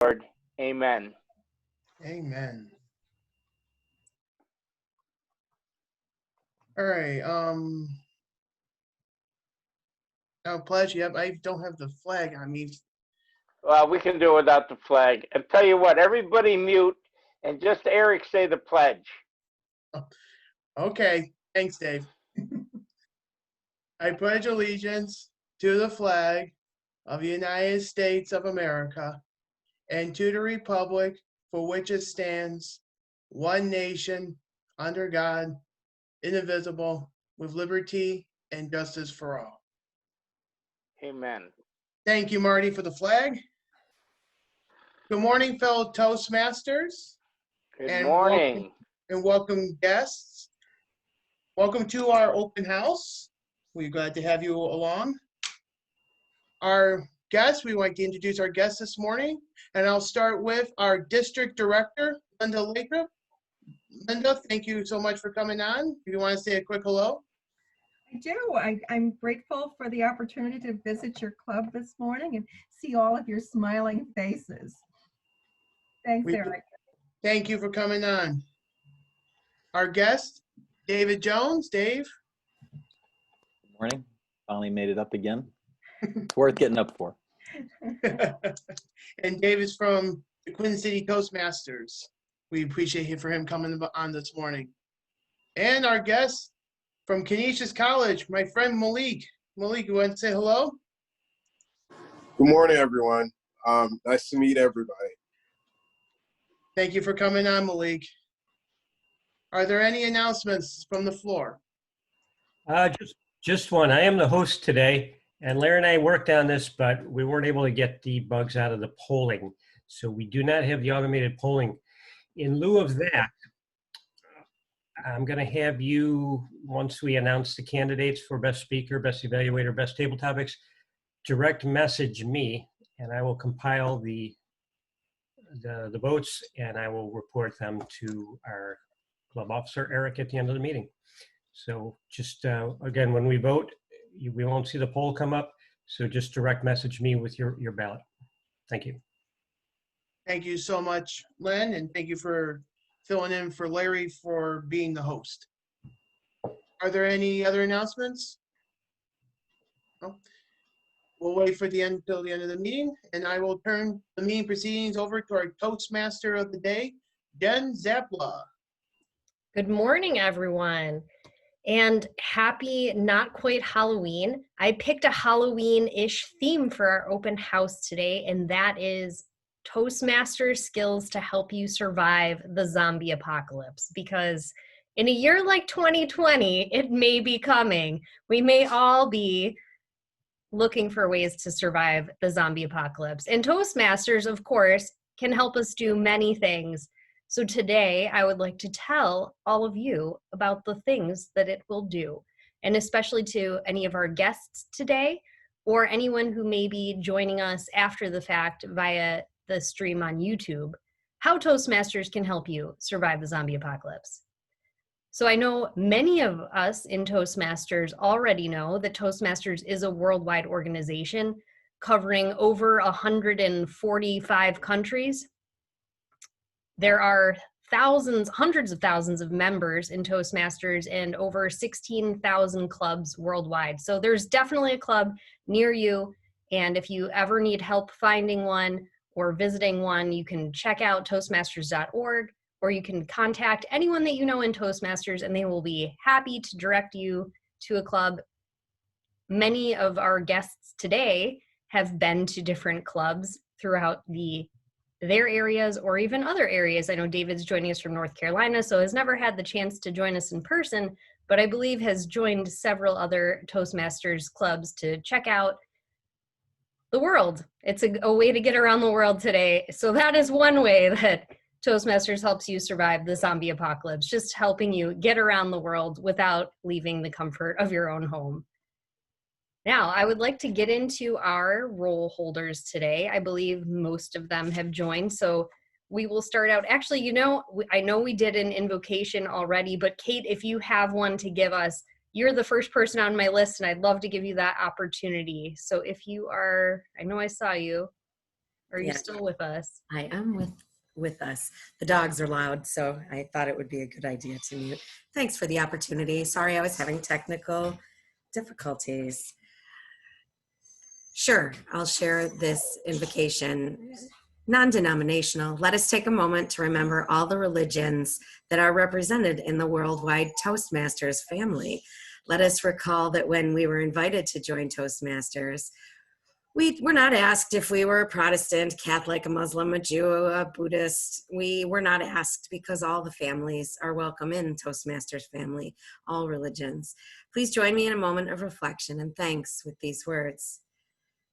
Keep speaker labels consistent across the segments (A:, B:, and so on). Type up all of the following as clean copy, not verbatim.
A: Lord. Amen.
B: Amen. All right. Pledge. Yep, I don't have the flag on me.
A: Well, we can do it without the flag. And tell you what, everybody mute and just Eric say the pledge.
B: Okay. Thanks, Dave. I pledge allegiance to the flag of the United States of America and to the republic for which it stands, one nation, under God, indivisible, with liberty and justice for all.
A: Amen.
B: Thank you, Marty, for the flag. Good morning, fellow Toastmasters.
A: Good morning.
B: Welcome guests. Welcome to our open house. We're glad to have you along. Our guests, we want to introduce our guests this morning, and I'll start with our District Director, Linda Lathrop. Linda, thank you so much for coming on. If you want to say a quick hello.
C: I do. I'm grateful for the opportunity to visit your club this morning and see all of your smiling faces. Thanks, Eric.
B: Thank you for coming on. Our guest, David Jones. Dave.
D: Good morning. Finally made it up again. It's worth getting up for.
B: And Dave is from the Queen City Toastmasters. We appreciate him coming on this morning. And our guest from Canisius College, my friend Malik. Malik, you want to say hello?
E: Good morning, everyone. Nice to meet everybody.
B: Thank you for coming on, Malik. Are there any announcements from the floor?
F: Just one. I am the host today, and Larry and I worked on this, but we weren't able to get the bugs out of the polling. So we do not have the automated polling. In lieu of that, I'm going to have you, once we announce the candidates for Best Speaker, Best Evaluator, Best Table Topics, direct message me, and I will compile the votes, and I will report them to our club officer, Eric, at the end of the meeting. So just, again, when we vote, we won't see the poll come up, so just direct message me with your ballot. Thank you.
B: Thank you so much, Len, and thank you for filling in for Larry for being the host. Are there any other announcements? No? We'll wait for the end until the end of the meeting, and I will turn the meeting proceedings over to our Toastmaster of the day, Jen Czapla.
G: Good morning, everyone, and happy not quite Halloween. I picked a Halloween-ish theme for our open house today, and that is Toastmasters skills to help you survive the zombie apocalypse, because in a year like 2020, it may be coming. We may all be looking for ways to survive the zombie apocalypse. And Toastmasters, of course, can help us do many things. So today, I would like to tell all of you about the things that it will do, and especially to any of our guests today, or anyone who may be joining us after the fact via the stream on YouTube, how Toastmasters can help you survive the zombie apocalypse. So I know many of us in Toastmasters already know that Toastmasters is a worldwide organization covering over 145 countries. There are thousands, hundreds of thousands of members in Toastmasters and over 16,000 clubs worldwide. So there's definitely a club near you. And if you ever need help finding one or visiting one, you can check out toastmasters.org, or you can contact anyone that you know in Toastmasters and they will be happy to direct you to a club. Many of our guests today have been to different clubs throughout their areas or even other areas. I know David's joining us from North Carolina, so has never had the chance to join us in person, but I believe has joined several other Toastmasters clubs to check out the world. It's a way to get around the world today. So that is one way that Toastmasters helps you survive the zombie apocalypse, just helping you get around the world without leaving the comfort of your own home. Now, I would like to get into our role holders today. I believe most of them have joined, so we will start out. Actually, you know, I know we did an invocation already, but Kate, if you have one to give us, you're the first person on my list, and I'd love to give you that opportunity. So if you are, I know I saw you. Are you
H: Yeah.
G: still with us?
H: I am with us. The dogs are loud, so I thought it would be a good idea to mute. Thanks for the opportunity. Sorry, I was having technical difficulties. Sure, I'll share this invocation. Non-denominational. Let us take a moment to remember all the religions that are represented in the worldwide Toastmasters family. Let us recall that when we were invited to join Toastmasters, we were not asked if we were a Protestant, Catholic, a Muslim, a Jew, a Buddhist. We were not asked because all the families are welcome in Toastmasters family, all religions. Please join me in a moment of reflection and thanks with these words.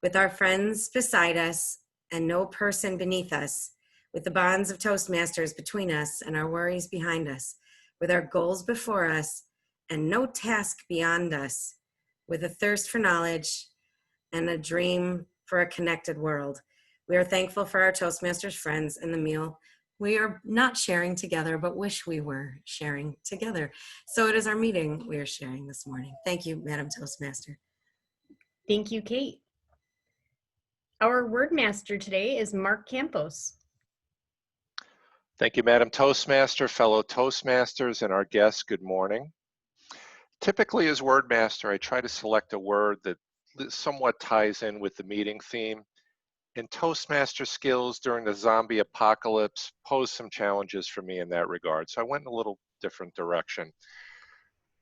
H: With our friends beside us and no person beneath us, with the bonds of Toastmasters between us and our worries behind us, with our goals before us and no task beyond us, with a thirst for knowledge and a dream for a connected world. We are thankful for our Toastmasters friends and the meal we are not sharing together, but wish we were sharing together. So it is our meeting we are sharing this morning. Thank you, Madam Toastmaster.
G: Thank you, Kate. Our word master today is Mark Campos.
I: Thank you, Madam Toastmaster, fellow Toastmasters, and our guests, good morning. Typically as word master, I try to select a word that somewhat ties in with the meeting theme. And Toastmaster skills during the zombie apocalypse posed some challenges for me in that regard, so I went in a little different direction.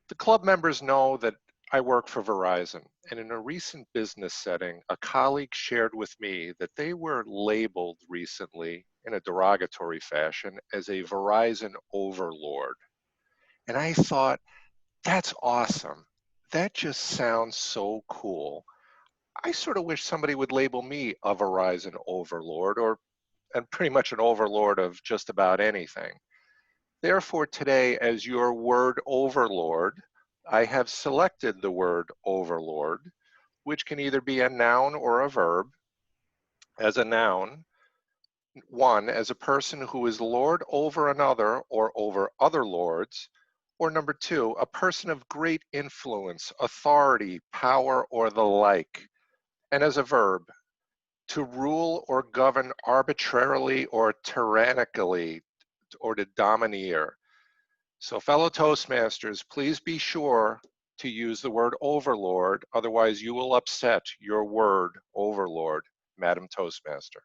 I: The club members know that I work for Verizon, and in a recent business setting, a colleague shared with me that they were labeled recently in a derogatory fashion as a Verizon overlord. And I thought, that's awesome. That just sounds so cool. I sort of wish somebody would label me a Verizon overlord, and pretty much an overlord of just about anything. Therefore, today, as your word overlord, I have selected the word overlord, which can either be a noun or a verb. As a noun, one, as a person who is lord over another or over other lords, or number two, a person of great influence, authority, power, or the like. And as a verb, to rule or govern arbitrarily or tyrannically, or to domineer. So fellow Toastmasters, please be sure to use the word overlord, otherwise you will upset your word overlord, Madam Toastmaster.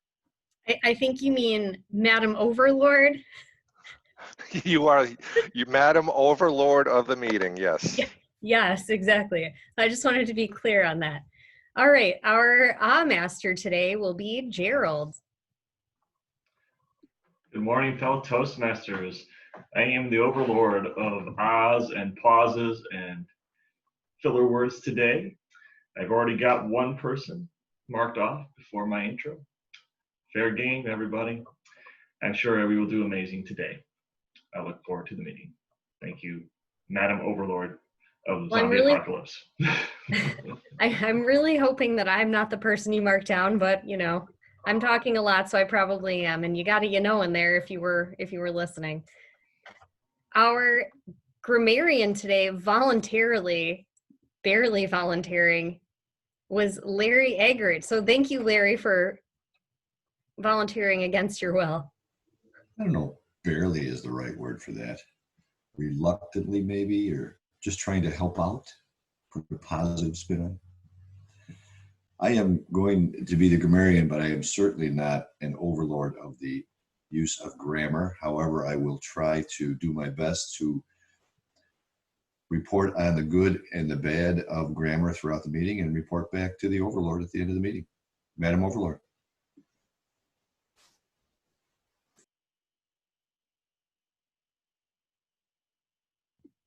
G: I think you mean Madam Overlord.
I: You are Madam Overlord of the meeting, yes.
G: Yeah, yes, exactly. I just wanted to be clear on that. All right, our master today will be Gerald.
J: Good morning, fellow Toastmasters. I am the overlord of ahs and pauses and filler words today. I've already got one person marked off before my intro. Fair game, everybody. I'm sure we will do amazing today. I look forward to the meeting. Thank you, Madam Overlord of Zombie Apocalypse.
G: I'm really hoping that I'm not the person you marked down, but you know, I'm talking a lot, so I probably am, and you got to in there if you were listening. Our grammarian today, voluntarily, barely volunteering, was Larry Eggert. So thank you, Larry, for volunteering against your will.
K: I don't know, barely is the right word for that. Reluctantly, maybe, or just trying to help out, put a positive spin on. I am going to be the grammarian, but I am certainly not an overlord of the use of grammar. However, I will try to do my best to report on the good and the bad of grammar throughout the meeting and report back to the overlord at the end of the meeting. Madam Overlord.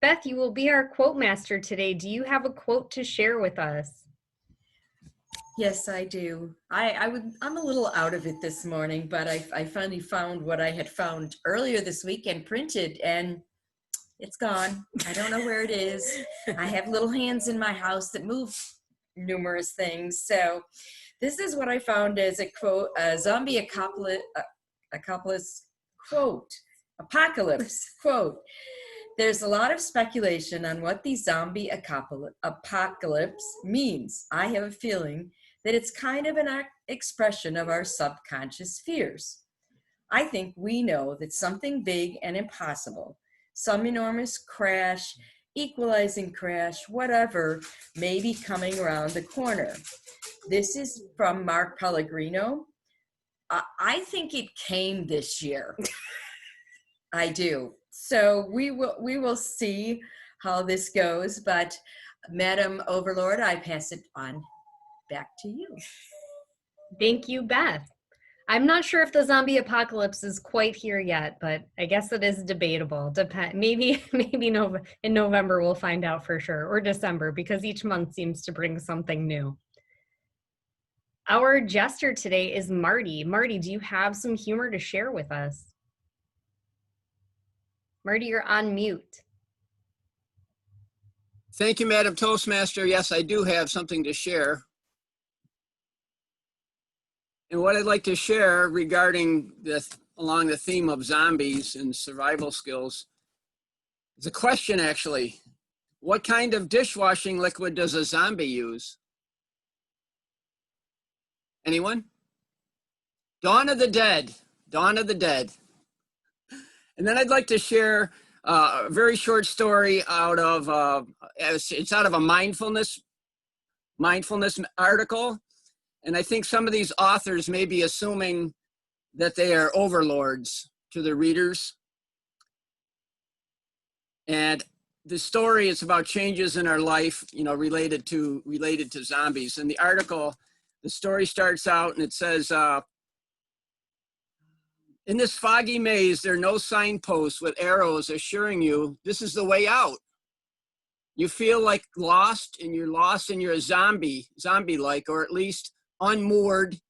G: Beth, you will be our quote master today. Do you have a quote to share with us?
H: Yes, I do. I'm a little out of it this morning, but I finally found what I had found earlier this week and printed, and it's gone. I don't know where it is. I have little hands in my house that move numerous things. So this is what I found as a quote, a zombie apocalypse quote. There's a lot of speculation on what the zombie apocalypse means. I have a feeling
L: that it's kind of an expression of our subconscious fears. I think we know that something big and impossible, some enormous crash, equalizing crash, whatever, may be coming around the corner. This is from Mark Pellegrino. I think it came this year. I do. So we will see how this goes, but Madam Overlord, I pass it on back to you.
G: Thank you, Beth. I'm not sure if the zombie apocalypse is quite here yet, but I guess it is debatable. Maybe in November we'll find out for sure, or December, because each month seems to bring something new. Our jester today is Marty. Marty, do you have some humor to share with us? Marty, you're on mute.
M: Thank you, Madam Toastmaster. Yes, I do have something to share. And what I'd like to share regarding along the theme of zombies and survival skills is a question, actually. What kind of dishwashing liquid does a zombie use? Anyone? Dawn of the Dead. Dawn of the Dead. And then I'd like to share a very short story out of, it's out of a mindfulness article. And I think some of these authors may be assuming that they are overlords to the readers. And the story is about changes in our life, you know, related to zombies. In the article, the story starts out and it says, in this foggy maze, there are no signposts with arrows assuring you this is the way out. You feel like lost, and you're lost and you're a zombie-like, or at least unmoored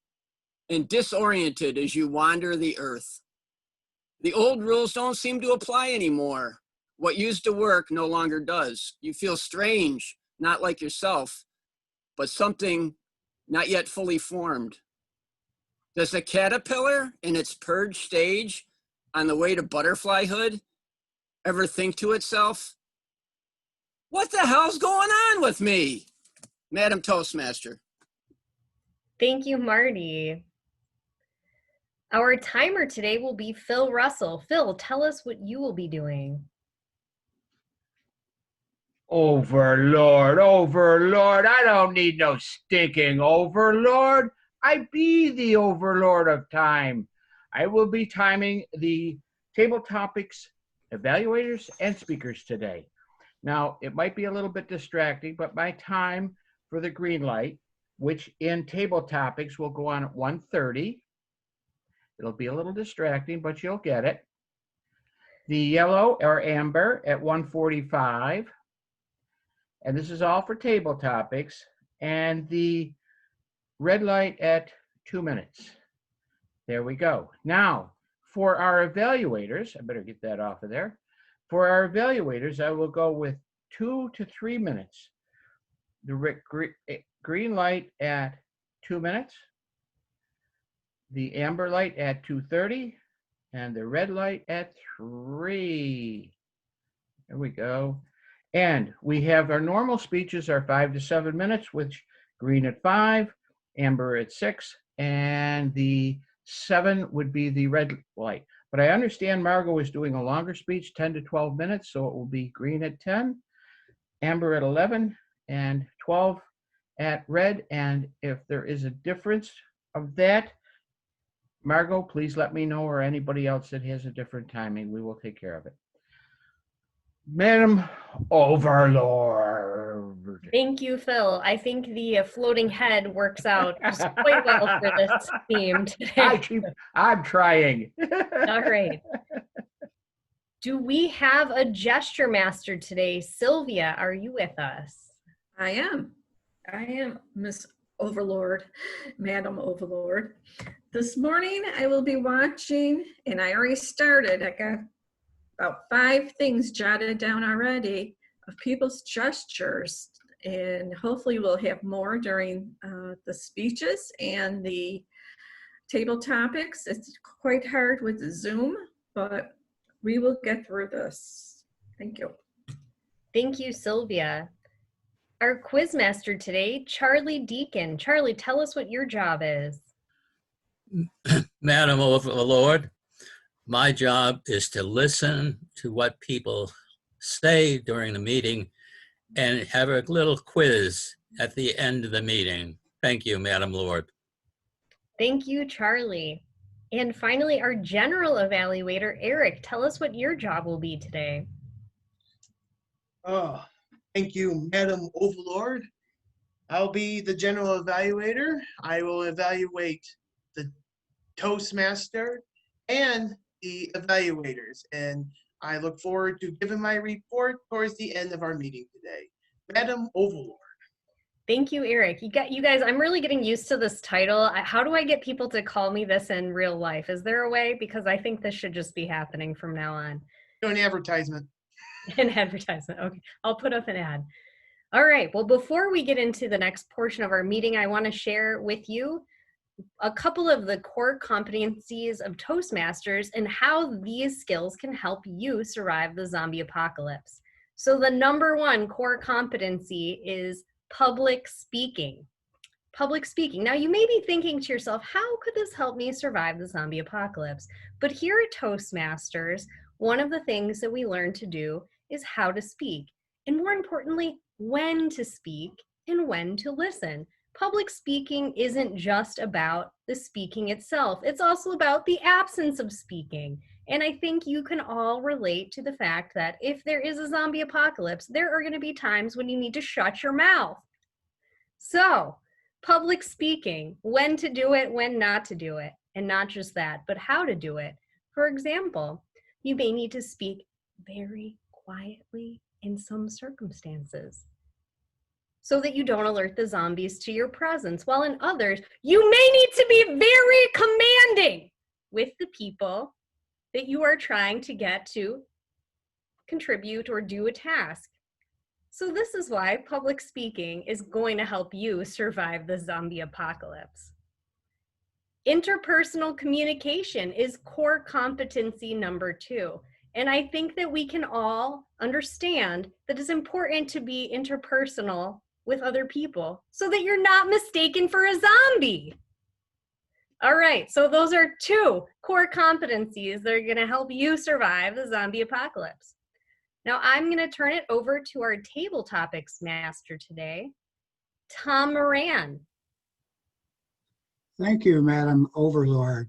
M: and disoriented as you wander the earth. The old rules don't seem to apply anymore. What used to work no longer does. You feel strange, not like yourself, but something not yet fully formed. Does the caterpillar in its purge stage on the way to butterflyhood ever think to itself, what the hell's going on with me? Madam Toastmaster.
G: Thank you, Marty. Our timer today will be Phil Russell. Phil, tell us what you will be doing.
N: Overlord, overlord, I don't need no stinking overlord. I be the overlord of time. I will be timing the table topics, evaluators, and speakers today. Now, it might be a little bit distracting, but my time for the green light, which in table topics will go on at 1:30. It'll be a little distracting, but you'll get it. The yellow or amber at 1:45. And this is all for table topics. And the red light at 2 minutes. There we go. Now, for our evaluators, I better get that off of there. For our evaluators, I will go with 2 to 3 minutes. The green light at 2 minutes, the amber light at 2:30, and the red light at 3. There we go. And we have our normal speeches are 5 to 7 minutes, which green at 5, amber at 6, and the 7 would be the red light. But I understand Margot is doing a longer speech, 10 to 12 minutes, so it will be green at 10, amber at 11, and 12 at red. And if there is a difference of that, Margot, please let me know, or anybody else that has a different timing. We will take care of it. Madam Overlord.
G: Thank you, Phil. I think the floating head works out just quite well for this theme today.
N: I'm trying.
G: All right. Do we have a gesture master today? Sylvia, are you with us?
O: I am, Miss Overlord, Madam Overlord. This morning I will be watching, and I already started. I got about 5 things jotted down already of people's gestures, and hopefully we'll have more during the speeches and the table topics. It's quite hard with Zoom, but we will get through this. Thank you.
G: Thank you, Sylvia. our Quizmaster today, Charlie Deacon. Charlie, tell us what your job is.
P: Madam Overlord, my job is to listen to what people say during the meeting and have a little quiz at the end of the meeting. Thank you, Madam Lord.
G: Thank you, Charlie. And finally, our general evaluator, Eric. Tell us what your job will be today.
B: Oh, thank you, Madam Overlord. I'll be the general evaluator. I will evaluate the Toastmaster and the evaluators, and I look forward to giving my report towards the end of our meeting today. Madam Overlord.
G: Thank you, Eric. You guys, I'm really getting used to this title. How do I get people to call me this in real life? Is there a way? Because I think this should just be happening from now on.
B: Do an advertisement.
G: An advertisement. Okay, I'll put up an ad. All right. Well, before we get into the next portion of our meeting, I want to share with you a couple of the core competencies of Toastmasters and how these skills can help you survive the zombie apocalypse. So the number one core competency is public speaking. Public speaking. Now you may be thinking to yourself, how could this help me survive the zombie apocalypse? But here at Toastmasters, one of the things that we learn to do is how to speak, and more importantly, when to speak and when to listen. Public speaking isn't just about the speaking itself. It's also about the absence of speaking. And I think you can all relate to the fact that if there is a zombie apocalypse, there are going to be times when you need to shut your mouth. So, public speaking, when to do it, when not to do it. And not just that, but how to do it. For example, you may need to speak very quietly in some circumstances, so that you don't alert the zombies to your presence, while in others, you may need to be very commanding with the people that you are trying to get to contribute or do a task. So this is why public speaking is going to help you survive the zombie apocalypse. Interpersonal communication is core competency number 2. And I think that we can all understand that it's important to be interpersonal with other people so that you're not mistaken for a zombie. All right, so those are 2 core competencies that are gonna help you survive the zombie apocalypse. Now I'm gonna turn it over to our table topics master today, Tom Moran.
Q: Thank you, Madam Overlord.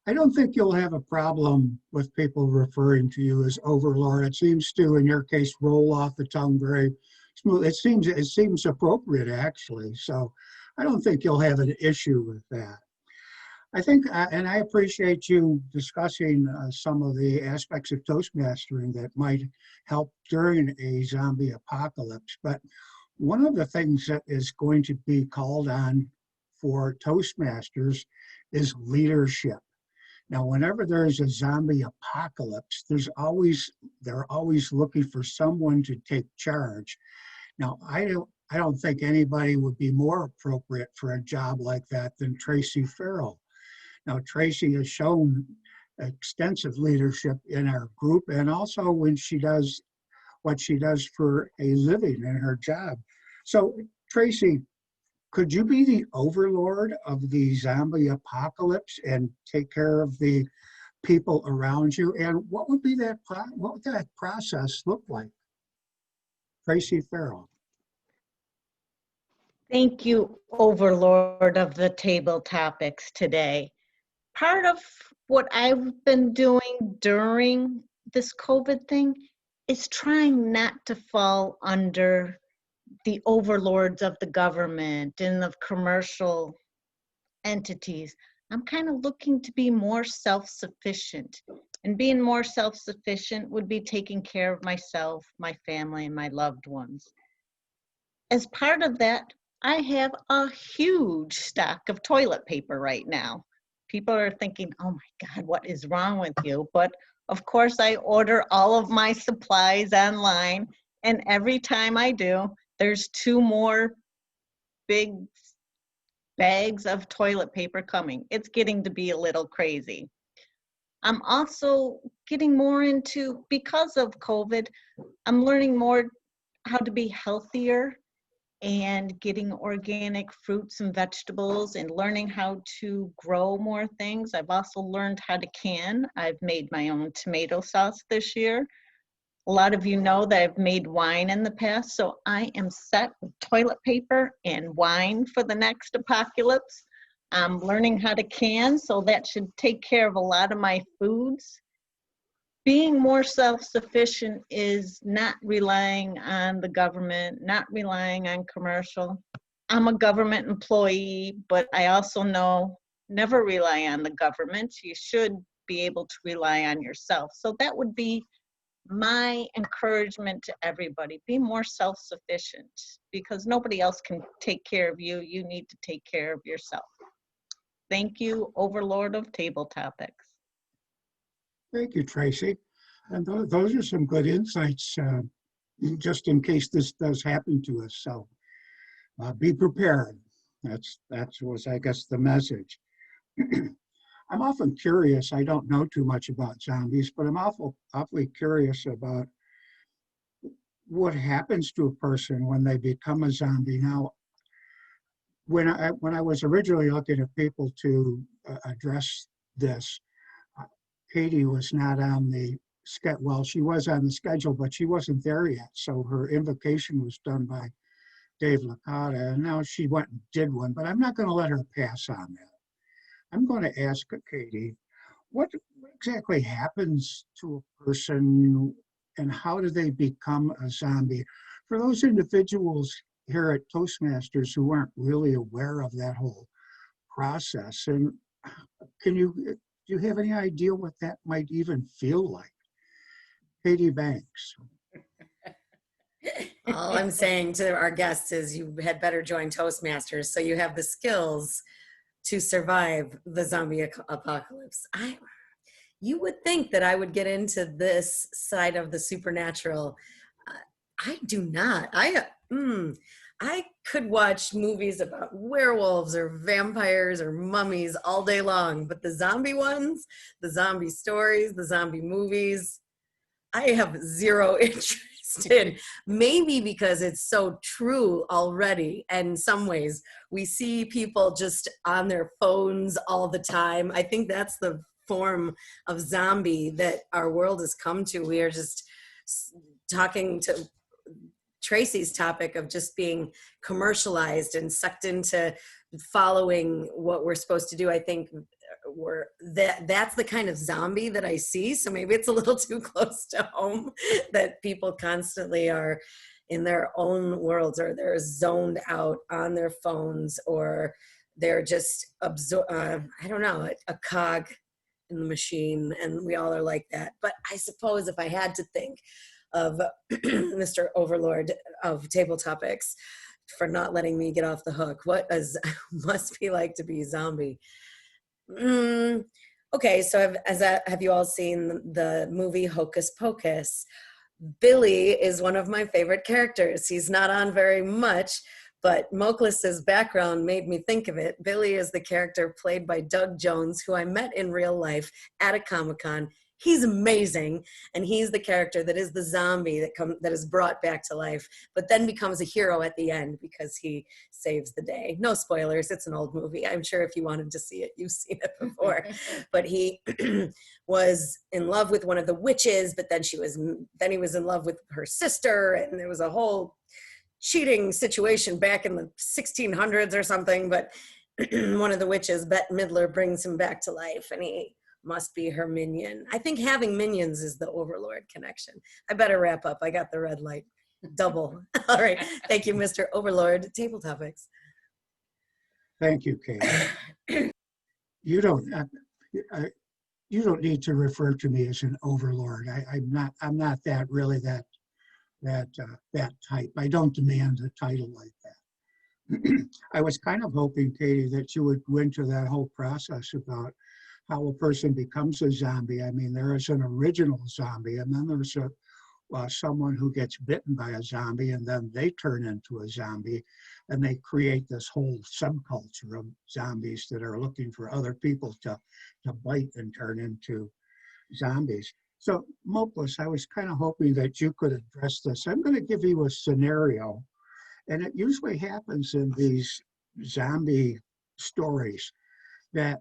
Q: I don't think you'll have a problem with people referring to you as Overlord. It seems to, in your case, roll off the tongue very smooth. It seems appropriate, actually. So I don't think you'll have an issue with that. I think, and I appreciate you discussing some of the aspects of Toastmastering that might help during a zombie apocalypse. But one of the things that is going to be called on for Toastmasters is leadership. Now, whenever there's a zombie apocalypse, they're always looking for someone to take charge. Now, I don't think anybody would be more appropriate for a job like that than Tracy Farrell. Now, Tracy has shown extensive leadership in our group, and also when she does what she does for a living in her job. So, Tracy, could you be the overlord of the zombie apocalypse and take care of the people around you? And what would that process look like? Tracy Farrell.
R: Thank you, overlord of the table topics today. Part of what I've been doing during this COVID thing is trying not to fall under the overlords of the government and of commercial entities. I'm kind of looking to be more self-sufficient. And being more self-sufficient would be taking care of myself, my family, and my loved ones. As part of that, I have a huge stock of toilet paper right now. People are thinking, oh my God, what is wrong with you? But of course, I order all of my supplies online, and every time I do, there's 2 more big bags of toilet paper coming. It's getting to be a little crazy. I'm also getting more into, because of COVID, I'm learning more how to be healthier and getting organic fruits and vegetables and learning how to grow more things. I've also learned how to can. I've made my own tomato sauce this year. A lot of you know that I've made wine in the past, so I am set with toilet paper and wine for the next apocalypse. I'm learning how to can, so that should take care of a lot of my foods. Being more self-sufficient is not relying on the government, not relying on commercial. I'm a government employee, but I also know never rely on the government. You should be able to rely on yourself. So that would be my encouragement to everybody. Be more self-sufficient because nobody else can take care of you. You need to take care of yourself. Thank you, Overlord of Table Topics.
Q: Thank you, Tracy. And those are some good insights, just in case this does happen to us. So be prepared. That was, I guess, the message. I'm often curious. I don't know too much about zombies, but I'm awfully curious about what happens to a person when they become a zombie. Now, when I was originally looking at people to address this, Katie was not on the schedule. Well, she was on the schedule, but she wasn't there yet. So her invocation was done by Dave Licata, and now she went and did one, but I'm not going to let her pass on that. I'm going to ask Katie, what exactly happens to a person and how do they become a zombie? For those individuals here at Toastmasters who aren't really aware of that whole process, and do you have any idea what that might even feel like? Katie Banks.
H: All I'm saying to our guests is you had better join Toastmasters so you have the skills to survive the zombie apocalypse. You would think that I would get into this side of the supernatural. I do not. I could watch movies about werewolves or vampires or mummies all day long, but the zombie ones, the zombie stories, the zombie movies, I have zero interest in. Maybe because it's so true already. And in some ways, we see people just on their phones all the time. I think that's the form of zombie that our world has come to. We are just talking to Tracy's topic of just being commercialized and sucked into following what we're supposed to do. I think that's the kind of zombie that I see. So maybe it's a little too close to home that people constantly are in their own worlds, or they're zoned out on their phones, or they're just I don't know, a cog in the machine, and we all are like that. But I suppose if I had to think of Mr. Overlord of Table Topics for not letting me get off the hook, what must be like to be a zombie? Okay, so have you all seen the movie Hocus Pocus? Billy is one of my favorite characters. He's not on very much, but Moklis's background made me think of it. Billy is the character played by Doug Jones, who I met in real life at a Comic-Con. He's amazing, and he's the character that is the zombie that is brought back to life, but then becomes a hero at the end because he saves the day. No spoilers, it's an old movie. I'm sure if you wanted to see it, you've seen it before. But he was in love with one of the witches, but then he was in love with her sister, and there was a whole cheating situation back in the 1600s or something. But one of the witches, Bette Midler, brings him back to life, and he must be her minion. I think having minions is the Overlord connection. I better wrap up. I got the red light. Double. All right. Thank you, Mr. Overlord. Table Topics.
Q: Thank you, Kate. You don't need to refer to me as an overlord. I'm not that type. I don't demand a title like that. I was kind of hoping, Katie, that you would go into that whole process about how a person becomes a zombie. I mean, there is an original zombie, and then there's someone who gets bitten by a zombie, and then they turn into a zombie, and they create this whole subculture of zombies that are looking for other people to bite and turn into zombies. So, Moklis, I was kind of hoping that you could address this. I'm going to give you a scenario, And it usually happens in these zombie stories that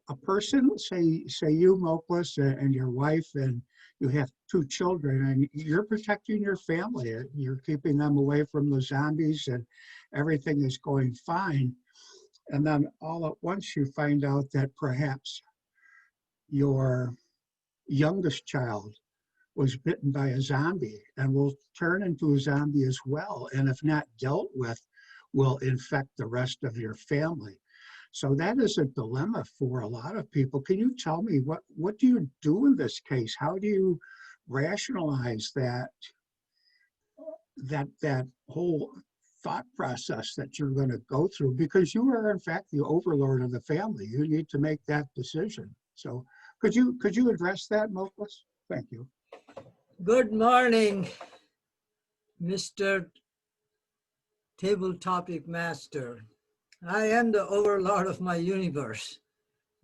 Q: a person, say you, Moklis, and your wife, and you have 2 children, and you're protecting your family. You're keeping them away from the zombies, and everything is going fine. And then all at once you find out that perhaps your youngest child was bitten by a zombie and will turn into a zombie as well. And if not dealt with, will infect the rest of your family. So that is a dilemma for a lot of people. Can you tell me what do you do in this case? How do you rationalize that whole thought process that you're going to go through? Because you are in fact the overlord of the family. You need to make that decision. So could you address that, Moklis? Thank you.
S: Good morning, Mr. Table Topic Master. I am the overlord of my universe,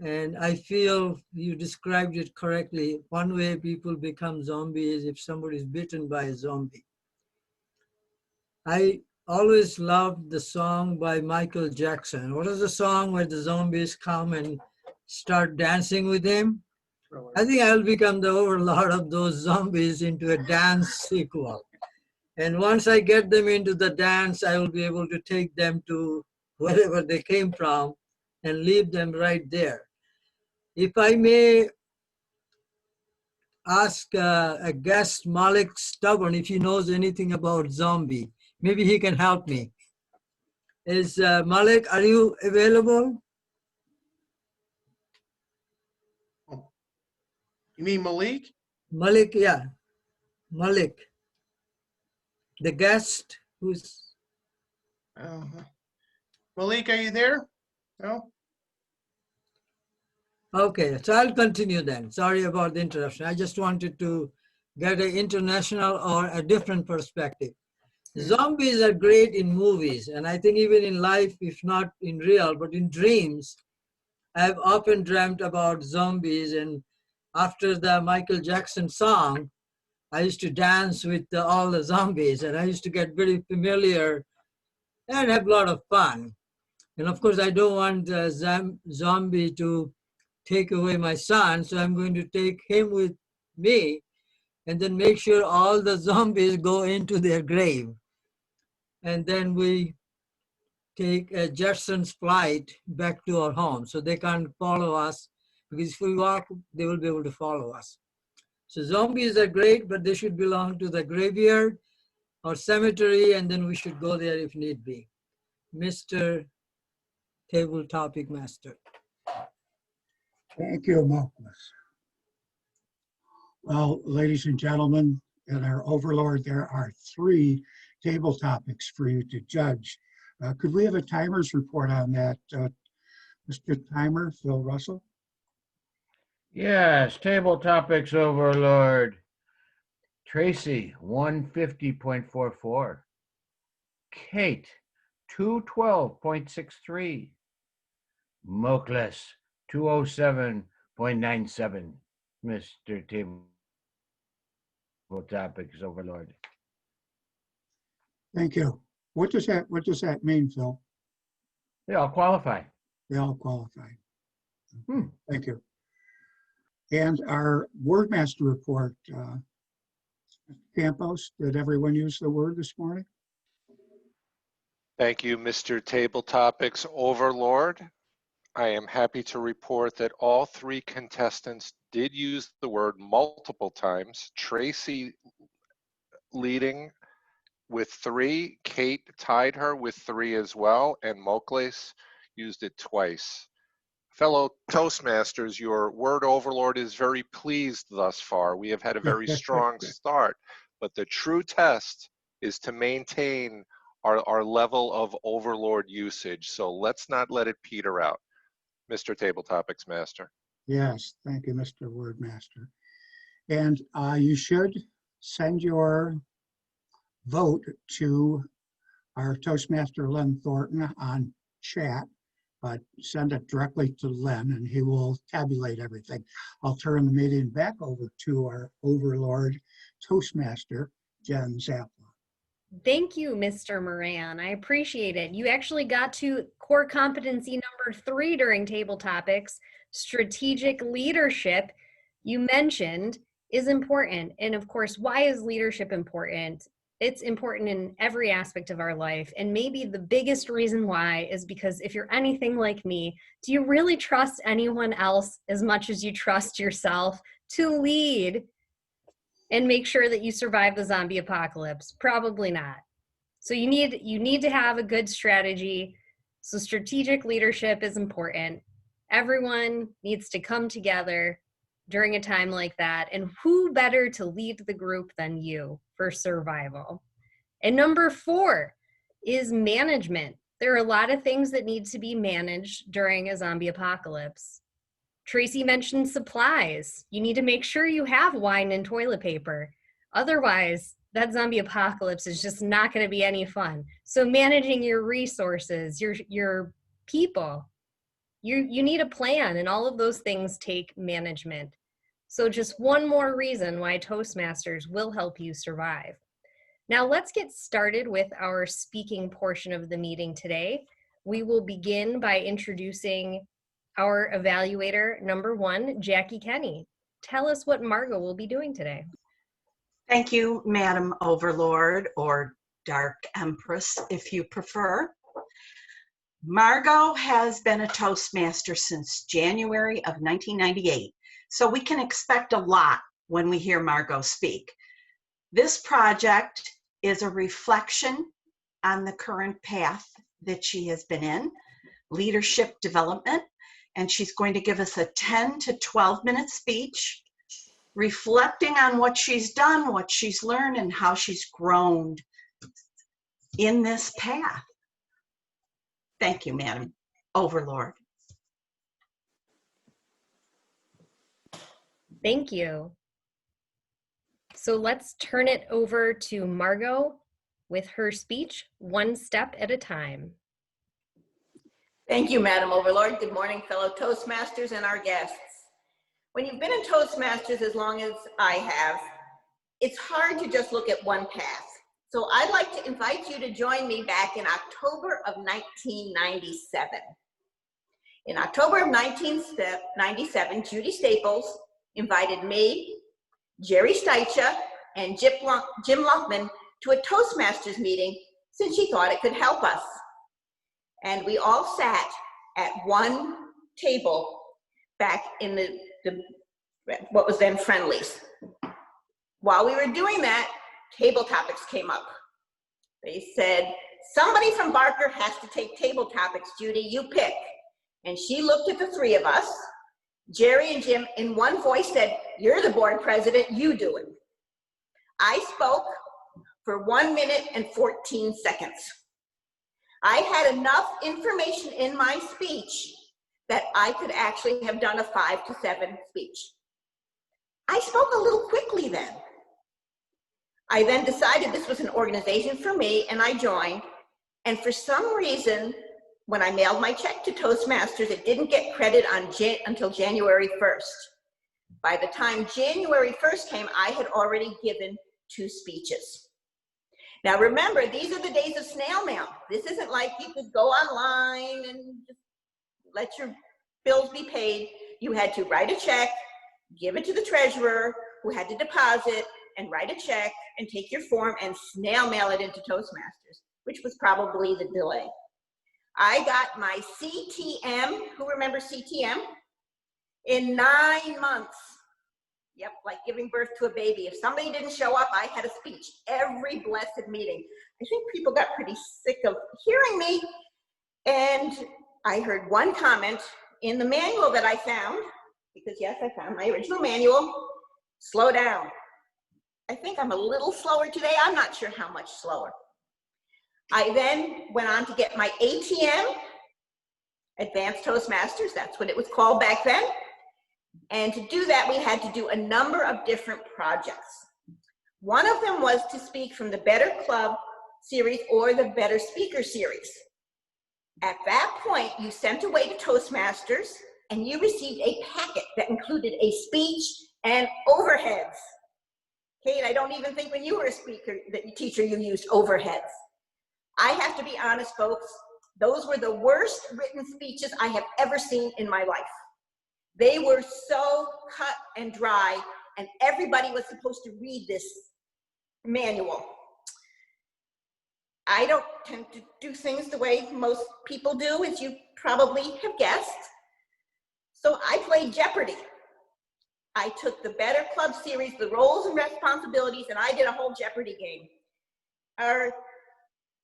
S: and I feel you described it correctly. One way people become zombies is if somebody is bitten by a zombie. I always loved the song by Michael Jackson. What is the song where the zombies come and start dancing with him? I think I'll become the overlord of those zombies into a dance sequel. And once I get them into the dance, I will be able to take them to wherever they came from and leave them right there. If I may ask a guest, Malik Stubbs, if he knows anything about zombie, maybe he can help me. Is Malik, are you available?
B: You mean Malik?
S: Malik, yeah, Malik. The guest who's...
B: Malik, are you there? No?
S: Okay, so I'll continue then. Sorry about the interruption. I just wanted to get an international or a different perspective. Zombies are great in movies, and I think even in life, if not in real, but in dreams, I've often dreamt about zombies, and after the Michael Jackson song, I used to dance with all the zombies, and I used to get very familiar and have a lot of fun. And of course, I don't want the zombie to take away my son, so I'm going to take him with me and then make sure all the zombies go into their grave. And then we take a Jetson's flight back to our home, so they can't follow us, because if we walk, they will be able to follow us. So zombies are great, but they should belong to the graveyard or cemetery, and then we should go there if need be. Mr. Table Topic Master.
Q: Thank you, Moklis. Well, ladies and gentlemen, in our overlord, there are 3 table topics for you to judge. Could we have a timer's report on that, Mr. Timer, Phil Russell?
N: Yes, table topics overlord. Tracy, 150.44. Kate, 212.63. Moklis, 207.97. Mr. Table Topics overlord.
Q: Thank you. What does that mean, Phil?
N: They all qualify.
Q: They all qualify. Thank you. And our Wordmaster report, Campos, did everyone use the word this morning?
I: Thank you, Mr. Table Topics Overlord. I am happy to report that all 3 contestants did use the word multiple times. Tracy leading with 3, Kate tied her with 3 as well, and Moklis used it twice. Fellow Toastmasters, your word overlord is very pleased thus far. We have had a very strong start, but the true test is to maintain our level of overlord usage. So let's not let it peter out. Mr. Table Topics Master.
Q: Yes, thank you, Mr. Wordmaster. And you should send your vote to our Toastmaster Len Thornton on chat. Send it directly to Len and he will tabulate everything. I'll turn the meeting back over to our overlord Toastmaster, Jen Czapla.
G: Thank you, Mr. Moran. I appreciate it. You actually got to core competency number 3 during table topics. Strategic leadership, you mentioned, is important. And of course, why is leadership important? It's important in every aspect of our life. And maybe the biggest reason why is because if you're anything like me, do you really trust anyone else as much as you trust yourself to lead and make sure that you survive the zombie apocalypse? Probably not. So you need to have a good strategy. So strategic leadership is important. Everyone needs to come together during a time like that. And who better to lead the group than you for survival? And number 4 is management. There are a lot of things that need to be managed during a zombie apocalypse. Tracy mentioned supplies. You need to make sure you have wine and toilet paper. Otherwise, that zombie apocalypse is just not going to be any fun. So managing your resources, your people, you need a plan, and all of those things take management. So just one more reason why Toastmasters will help you survive. Now let's get started with our speaking portion of the meeting today. We will begin by introducing our evaluator, number 1, Jackie Kenny. Tell us what Margot will be doing today.
T: Thank you, Madam Overlord, or Dark Empress, if you prefer. Margot has been a Toastmaster since January of 1998, so we can expect a lot when we hear Margot speak. This project is a reflection on the current path that she has been in, leadership development, and she's going to give us a 10 to 12-minute speech reflecting on what she's done, what she's learned, and how she's grown in this path. Thank you, Madam Overlord.
G: Thank you. So let's turn it over to Margot with her speech, One Step at a Time.
U: Thank you, Madam Overlord. Good morning, fellow Toastmasters and our guests. When you've been in Toastmasters as long as I have, it's hard to just look at one path. So I'd like to invite you to join me back in October of 1997. In October of 1997, Judy Staples invited me, Jerry Steicha, and Jim Luckman to a Toastmasters meeting since she thought it could help us. And we all sat at one table back in the what was then Friendly's. While we were doing that, table topics came up. They said, somebody from Barker has to take table topics, Judy, you pick. And she looked at the 3 of us. Jerry and Jim in one voice said, you're the board president, you do it. I spoke for 1 minute and 14 seconds. I had enough information in my speech that I could actually have done a 5 to 7 speech. I spoke a little quickly then. I then decided this was an organization for me, and I joined. And for some reason, when I mailed my check to Toastmasters, it didn't get credit until January 1st. By the time January 1st came, I had already given 2 speeches. Now remember, these are the days of snail mail. This isn't like you could go online and just let your bills be paid. You had to write a check, give it to the treasurer, who had to deposit and write a check and take your form and snail mail it into Toastmasters, which was probably the delay. I got my CTM, who remembers CTM? In 9 months. Yep, like giving birth to a baby. If somebody didn't show up, I had a speech every blessed meeting. I think people got pretty sick of hearing me. And I heard one comment in the manual that I found, because yes, I found my original manual, slow down. I think I'm a little slower today. I'm not sure how much slower. I then went on to get my ATM, Advanced Toastmasters, that's what it was called back then. And to do that, we had to do a number of different projects. One of them was to speak from the Better Club series or the Better Speaker series. At that point, you sent away to Toastmasters and you received a packet that included a speech and overheads. Kate, I don't even think when you were a teacher, you used overheads. I have to be honest, folks, those were the worst written speeches I have ever seen in my life. They were so cut and dry, and everybody was supposed to read this manual. I don't tend to do things the way most people do, as you probably have guessed. So I played Jeopardy! I took the Better Club series, the roles and responsibilities, and I did a whole Jeopardy! Game.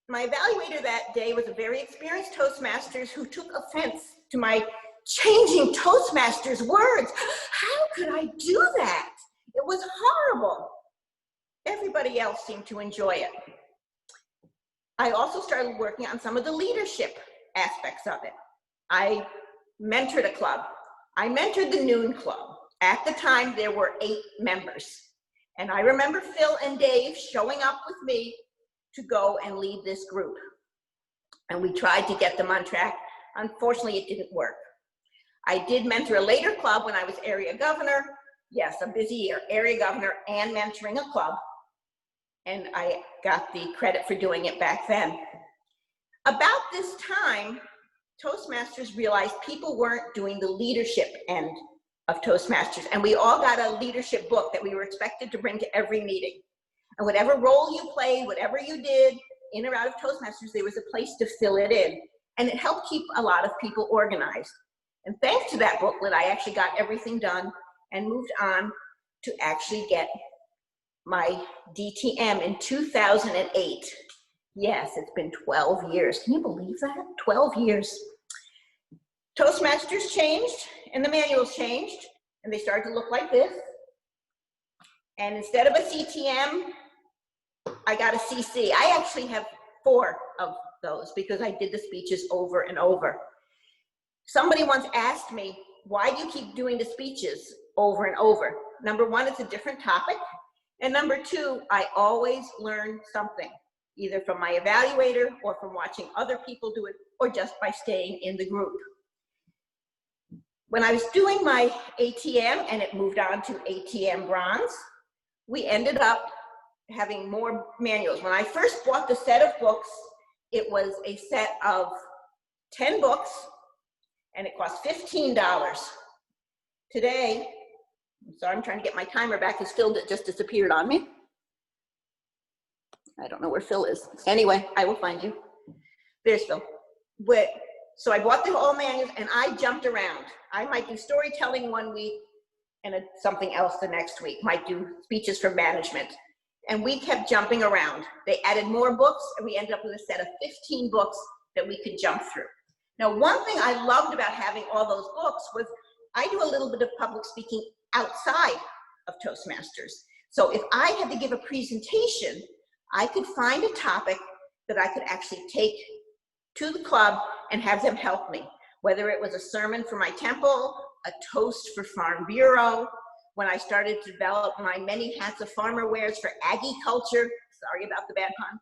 U: My evaluator that day was a very experienced Toastmasters who took offense to my changing Toastmasters words. How could I do that? It was horrible. Everybody else seemed to enjoy it. I also started working on some of the leadership aspects of it. I mentored a club. I mentored the Noon Club. At the time, there were 8 members. And I remember Phil and Dave showing up with me to go and lead this group. And we tried to get them on track. Unfortunately, it didn't work. I did mentor a later club when I was area governor. Yes, a busy year, area governor and mentoring a club. And I got the credit for doing it back then. About this time, Toastmasters realized people weren't doing the leadership end of Toastmasters, and we all got a leadership book that we were expected to bring to every meeting. And whatever role you played, whatever you did, in or out of Toastmasters, there was a place to fill it in. And it helped keep a lot of people organized. And thanks to that booklet, I actually got everything done and moved on to actually get my DTM in 2008. Yes, it's been 12 years. Can you believe that? 12 years. Toastmasters changed and the manuals changed and they started to look like this. And instead of a CTM, I got a CC. I actually have 4 of those because I did the speeches over and over. Somebody once asked me, why do you keep doing the speeches over and over? Number 1, it's a different topic. And number 2, I always learn something, either from my evaluator or from watching other people do it, or just by staying in the group. When I was doing my ATM and it moved on to ATM Bronze, we ended up having more manuals. When I first bought the set of books, it was a set of 10 books and it cost $15. Today, I'm sorry, I'm trying to get my timer back because Phil just disappeared on me. I don't know where Phil is. Anyway, I will find you. There's Phil. So I bought the whole manuals and I jumped around. I might do storytelling one week and something else the next week. Might do speeches from management. And we kept jumping around. They added more books and we ended up with a set of 15 books that we could jump through. Now, one thing I loved about having all those books was I do a little bit of public speaking outside of Toastmasters. So if I had to give a presentation, I could find a topic that I could actually take to the club and have them help me. Whether it was a sermon for my temple, a toast for Farm Bureau, when I started to develop my many hats of farmer wares for Aggie culture, sorry about the bad pun,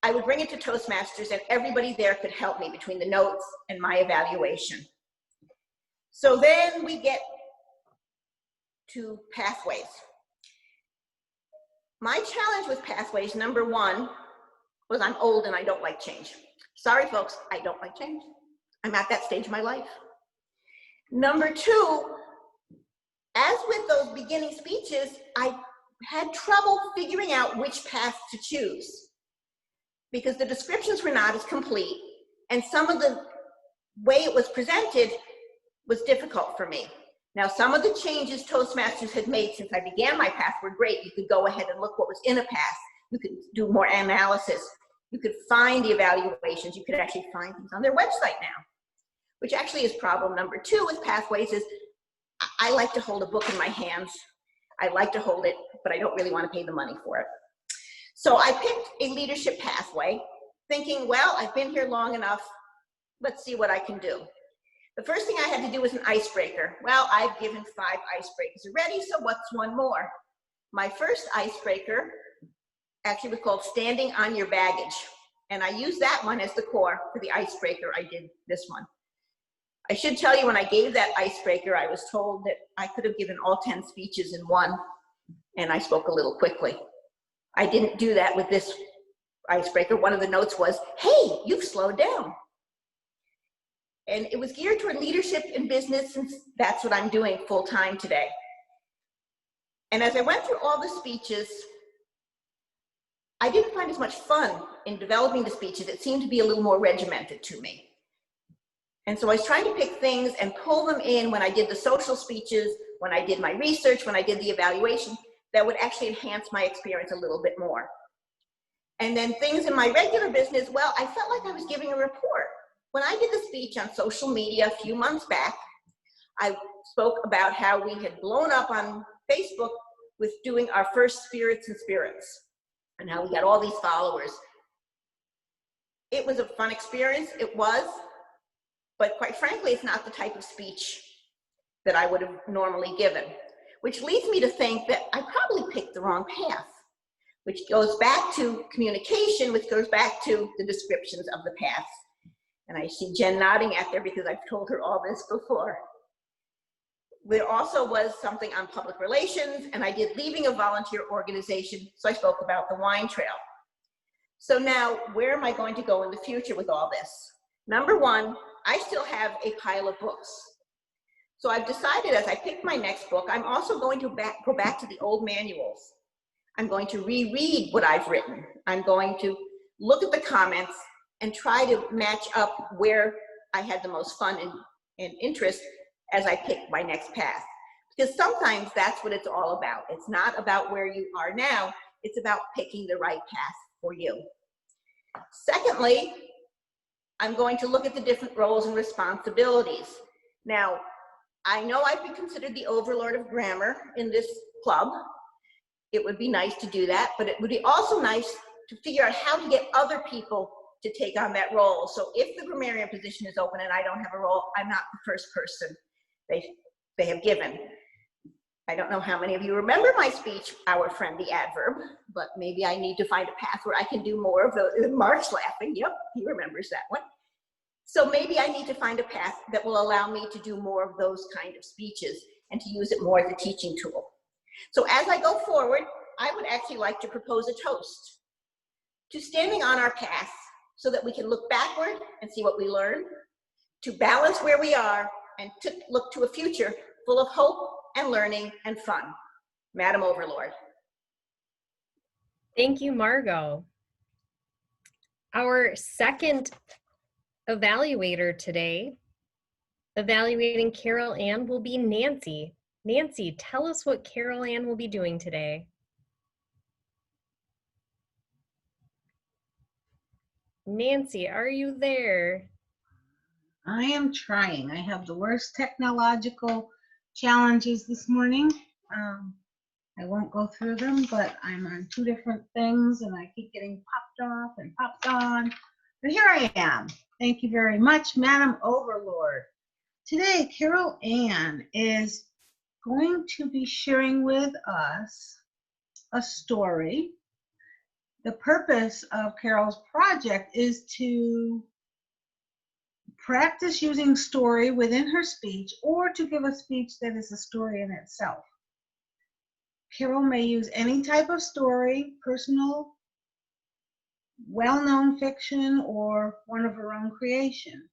U: I would bring it to Toastmasters and everybody there could help me between the notes and my evaluation. So then we get to pathways. My challenge with pathways, number 1, was I'm old and I don't like change. Sorry, folks, I don't like change. I'm at that stage of my life. Number 2, as with those beginning speeches, I had trouble figuring out which path to choose because the descriptions were not as complete and some of the way it was presented was difficult for me. Now, some of the changes Toastmasters had made since I began my path were great. You could go ahead and look what was in a path. You could do more analysis. You could find the evaluations. You could actually find things on their website now, which actually is problem number 2 with pathways is I like to hold a book in my hands. I like to hold it, but I don't really want to pay the money for it. So I picked a leadership pathway thinking, well, I've been here long enough. Let's see what I can do. The first thing I had to do was an icebreaker. Well, I've given 5 icebreakers already, so what's one more? My first icebreaker actually was called Standing on Your Baggage. And I used that one as the core for the icebreaker. I did this one. I should tell you when I gave that icebreaker, I was told that I could have given all 10 speeches in one. and I spoke a little quickly. I didn't do that with this icebreaker. One of the notes was, hey, you've slowed down. And it was geared toward leadership in business, since that's what I'm doing full time today. And as I went through all the speeches, I didn't find as much fun in developing the speeches. It seemed to be a little more regimented to me. And so I was trying to pick things and pull them in when I did the social speeches, when I did my research, when I did the evaluation, that would actually enhance my experience a little bit more. And then things in my regular business, well, I felt like I was giving a report. When I did the speech on social media a few months back, I spoke about how we had blown up on Facebook with doing our first Spirits and Spirits, and how we got all these followers. It was a fun experience, it was, but quite frankly, it's not the type of speech that I would have normally given, which leads me to think that I probably picked the wrong path, which goes back to communication, which goes back to the descriptions of the paths. And I see Jen nodding at there because I've told her all this before. There also was something on public relations, and I did leaving a volunteer organization, so I spoke about the wine trail. So now, where am I going to go in the future with all this? Number one, I still have a pile of books. So I've decided as I pick my next book, I'm also going to go back to the old manuals. I'm going to reread what I've written. I'm going to look at the comments and try to match up where I had the most fun and interest as I pick my next path. Because sometimes that's what it's all about. It's not about where you are now, it's about picking the right path for you. Secondly, I'm going to look at the different roles and responsibilities. Now, I know I've been considered the overlord of grammar in this club. It would be nice to do that, but it would be also nice to figure out how to get other people to take on that role. So if the grammarian position is open and I don't have a role, I'm not the first person they have given. I don't know how many of you remember my speech, Our Friend the Adverb, but maybe I need to find a path where I can do more of those. Mark's laughing, yep, he remembers that one. So maybe I need to find a path that will allow me to do more of those kind of speeches and to use it more as a teaching tool. So as I go forward, I would actually like to propose a toast to standing on our path so that we can look backward and see what we learned, to balance where we are, and to look to a future full of hope and learning and fun. Madam Overlord.
G: Thank you, Margot. Our second evaluator today, evaluating Carol Ann, will be Nancy. Nancy, tell us what Carol Ann will be doing today. Nancy, are you there?
A: I am trying. I have the worst technological challenges this morning. I won't go through them, but I'm on two different things and I keep getting popped off and popped on. But here I am. Thank you very much, Madam Overlord. Today, Carol Ann is going to be sharing with us a story. The purpose of Carol's project is to practice using story within her speech or to give a speech that is a story in itself. Carol may use any type of story, personal, well-known fiction, or one of her own creation.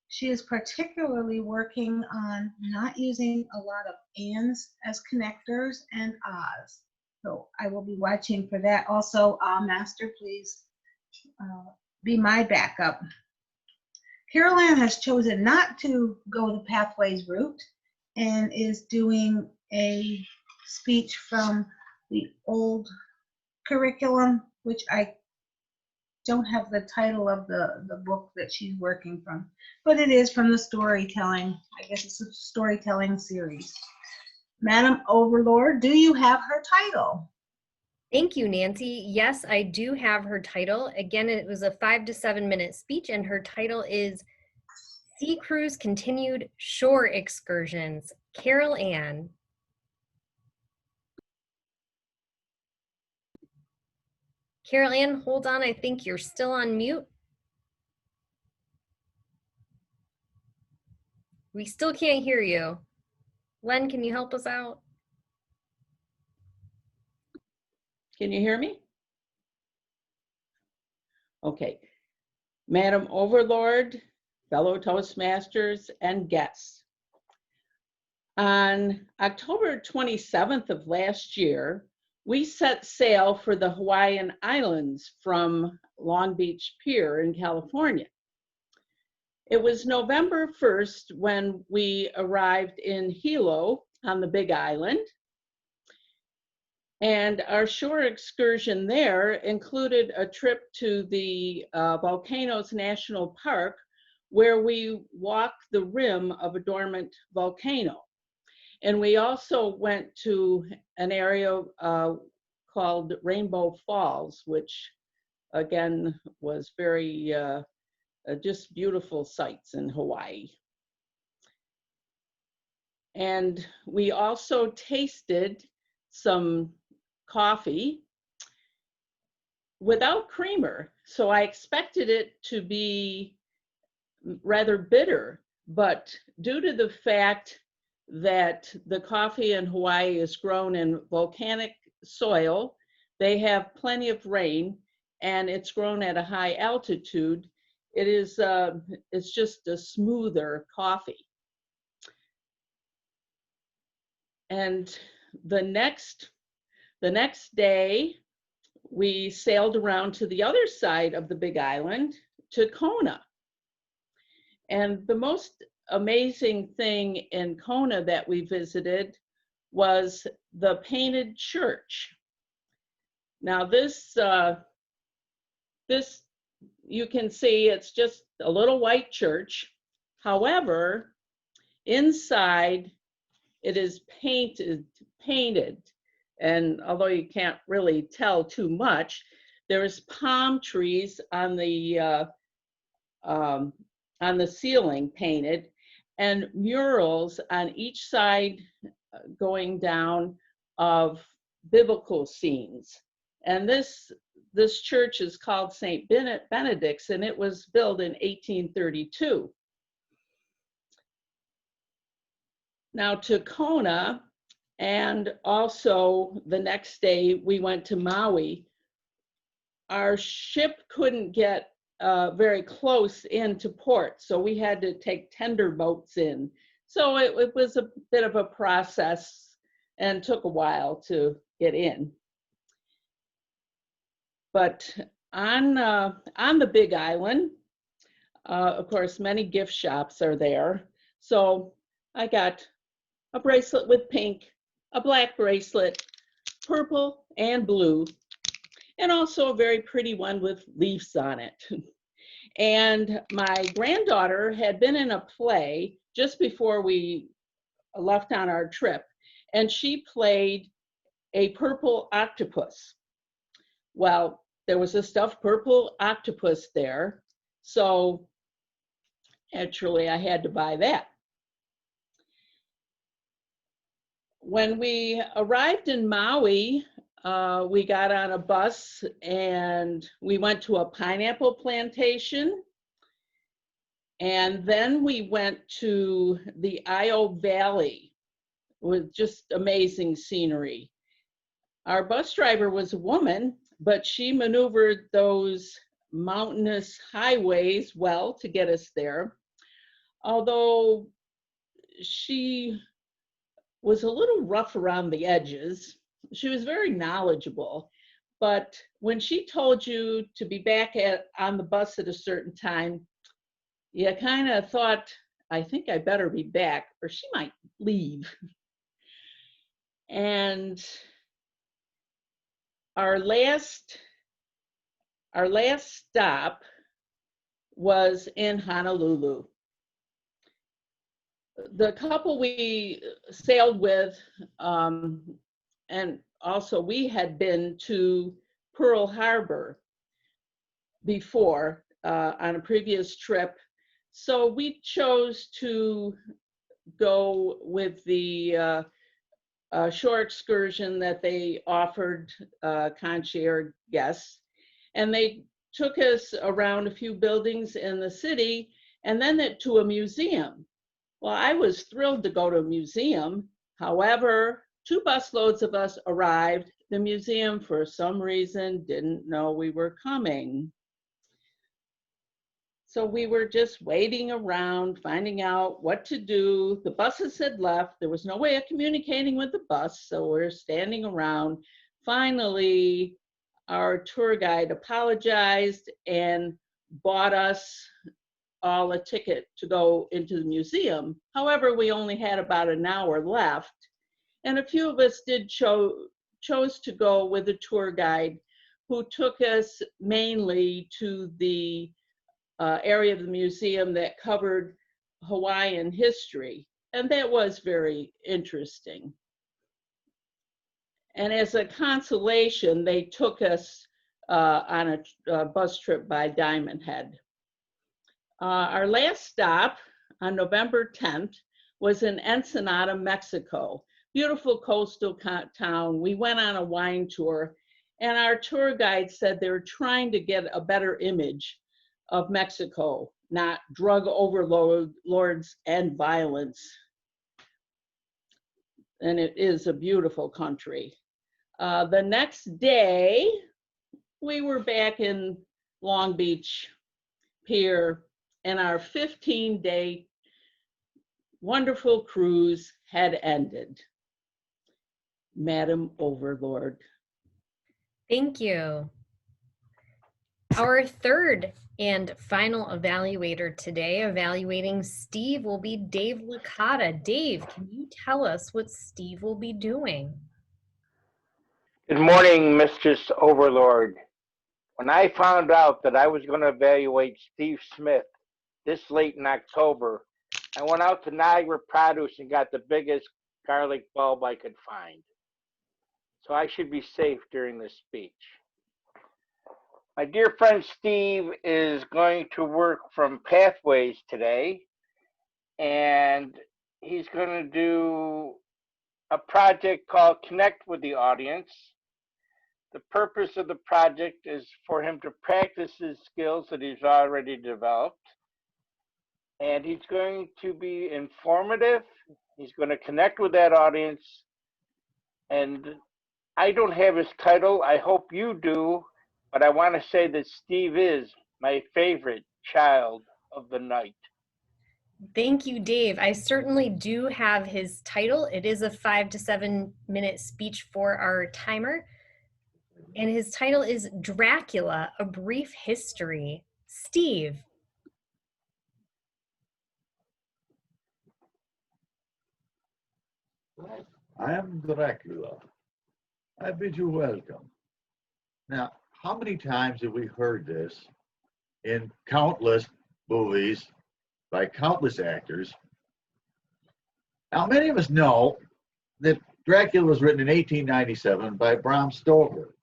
A: She is particularly working on not using a lot of ands as connectors and ahs. So I will be watching for that. Also, Master, please be my backup. Carol Ann has chosen not to go the Pathways route and is doing a speech from the old curriculum, which I don't have the title of the book that she's working from, but it is from the storytelling. I guess it's a storytelling series. Madam Overlord, do you have her title?
G: Thank you, Nancy. Yes, I do have her title. Again, it was a 5 to 7 minute speech, and her title is Sea Cruise Continued Shore Excursions. Carol Ann. Carol Ann, hold on. I think you're still on mute. We still can't hear you. Len, can you help us out?
C: Can you hear me? Okay. Madam Overlord, fellow Toastmasters, and guests. On October 27th of last year, we set sail for the Hawaiian Islands from Long Beach Pier in California. It was November 1st when we arrived in Hilo on the Big Island. And our shore excursion there included a trip to the Volcanoes National Park, where we walked the rim of a dormant volcano. And we also went to an area called Rainbow Falls, which again was very just beautiful sights in Hawaii. And we also tasted some coffee without creamer. So I expected it to be rather bitter, but due to the fact that the coffee in Hawaii is grown in volcanic soil, they have plenty of rain, and it's grown at a high altitude, it is it's just a smoother coffee. And the next day, we sailed around to the other side of the Big Island, to Kona. And the most amazing thing in Kona that we visited was the painted church. Now this you can see it's just a little white church. However, inside it is painted. And although you can't really tell too much, there's palm trees on the ceiling painted, and murals on each side going down of biblical scenes. And this church is called St. Benedict's, and it was built in 1832. Now to Kona, and also the next day we went to Maui. Our ship couldn't get very close into port, so we had to take tender boats in. So it was a bit of a process and took a while to get in. But on the Big Island, of course, many gift shops are there. So I got a bracelet with pink, a black bracelet, purple and blue, and also a very pretty one with leaves on it. And my granddaughter had been in a play just before we left on our trip, and she played a purple octopus. Well, there was a stuffed purple octopus there, so naturally I had to buy that. When we arrived in Maui, we got on a bus and we went to a pineapple plantation. And then we went to the Io Valley with just amazing scenery. Our bus driver was a woman, but she maneuvered those mountainous highways well to get us there. Although she was a little rough around the edges. She was very knowledgeable, but when she told you to be back on the bus at a certain time, you kind of thought, I think I better be back or she might leave. And our last stop was in Honolulu. The couple we sailed with, and also we had been to Pearl Harbor before on a previous trip. So we chose to go with the shore excursion that they offered concierge guests. And they took us around a few buildings in the city and then to a museum. Well, I was thrilled to go to a museum. However, 2 busloads of us arrived. The museum, for some reason, didn't know we were coming. So we were just waiting around, finding out what to do. The buses had left. There was no way of communicating with the bus, so we're standing around. Finally, our tour guide apologized and bought us all a ticket to go into the museum. However, we only had about an hour left, and a few of us chose to go with a tour guide who took us mainly to the area of the museum that covered Hawaiian history, and that was very interesting. And as a consolation, they took us on a bus trip by Diamond Head. Our last stop on November 10th was in Ensenada, Mexico. Beautiful coastal town. We went on a wine tour, and our tour guide said they were trying to get a better image of Mexico, not drug overlords and violence. And it is a beautiful country. The next day, we were back in Long Beach Pier, and our 15-day wonderful cruise had ended. Madam Overlord.
G: Thank you. Our third and final evaluator today, evaluating Steve, will be Dave Licata. Dave, can you tell us what Steve will be doing?
N: Good morning, Mistress Overlord. When I found out that I was going to evaluate Steve Smith this late in October, I went out to Niagara Produce and got the biggest garlic bulb I could find. So I should be safe during this speech. My dear friend Steve is going to work from Pathways today, and he's going to do a project called Connect with the Audience. The purpose of the project is for him to practice his skills that he's already developed, and he's going to be informative. He's going to connect with that audience, and I don't have his title. I hope you do. But I want to say that Steve is my favorite child of the night.
G: Thank you, Dave. I certainly do have his title. It is a 5 to 7 minute speech for our timer. And his title is Dracula, A Brief History. Steve.
D: I am Dracula. I bid you welcome. Now, how many times have we heard this in countless movies by countless actors? Now, many of us know that Dracula was written in 1897 by Bram Stoker.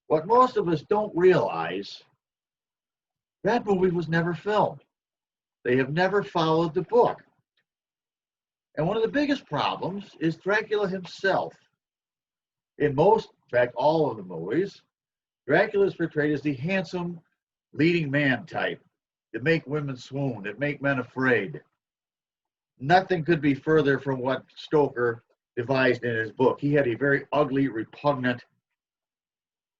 D: What most of us don't realize, that movie was never filmed. They have never followed the book. And one of the biggest problems is Dracula himself. In most, in fact, all of the movies, Dracula is portrayed as the handsome leading man type that make women swoon, that make men afraid. Nothing could be further from what Stoker devised in his book. He had a very ugly, repugnant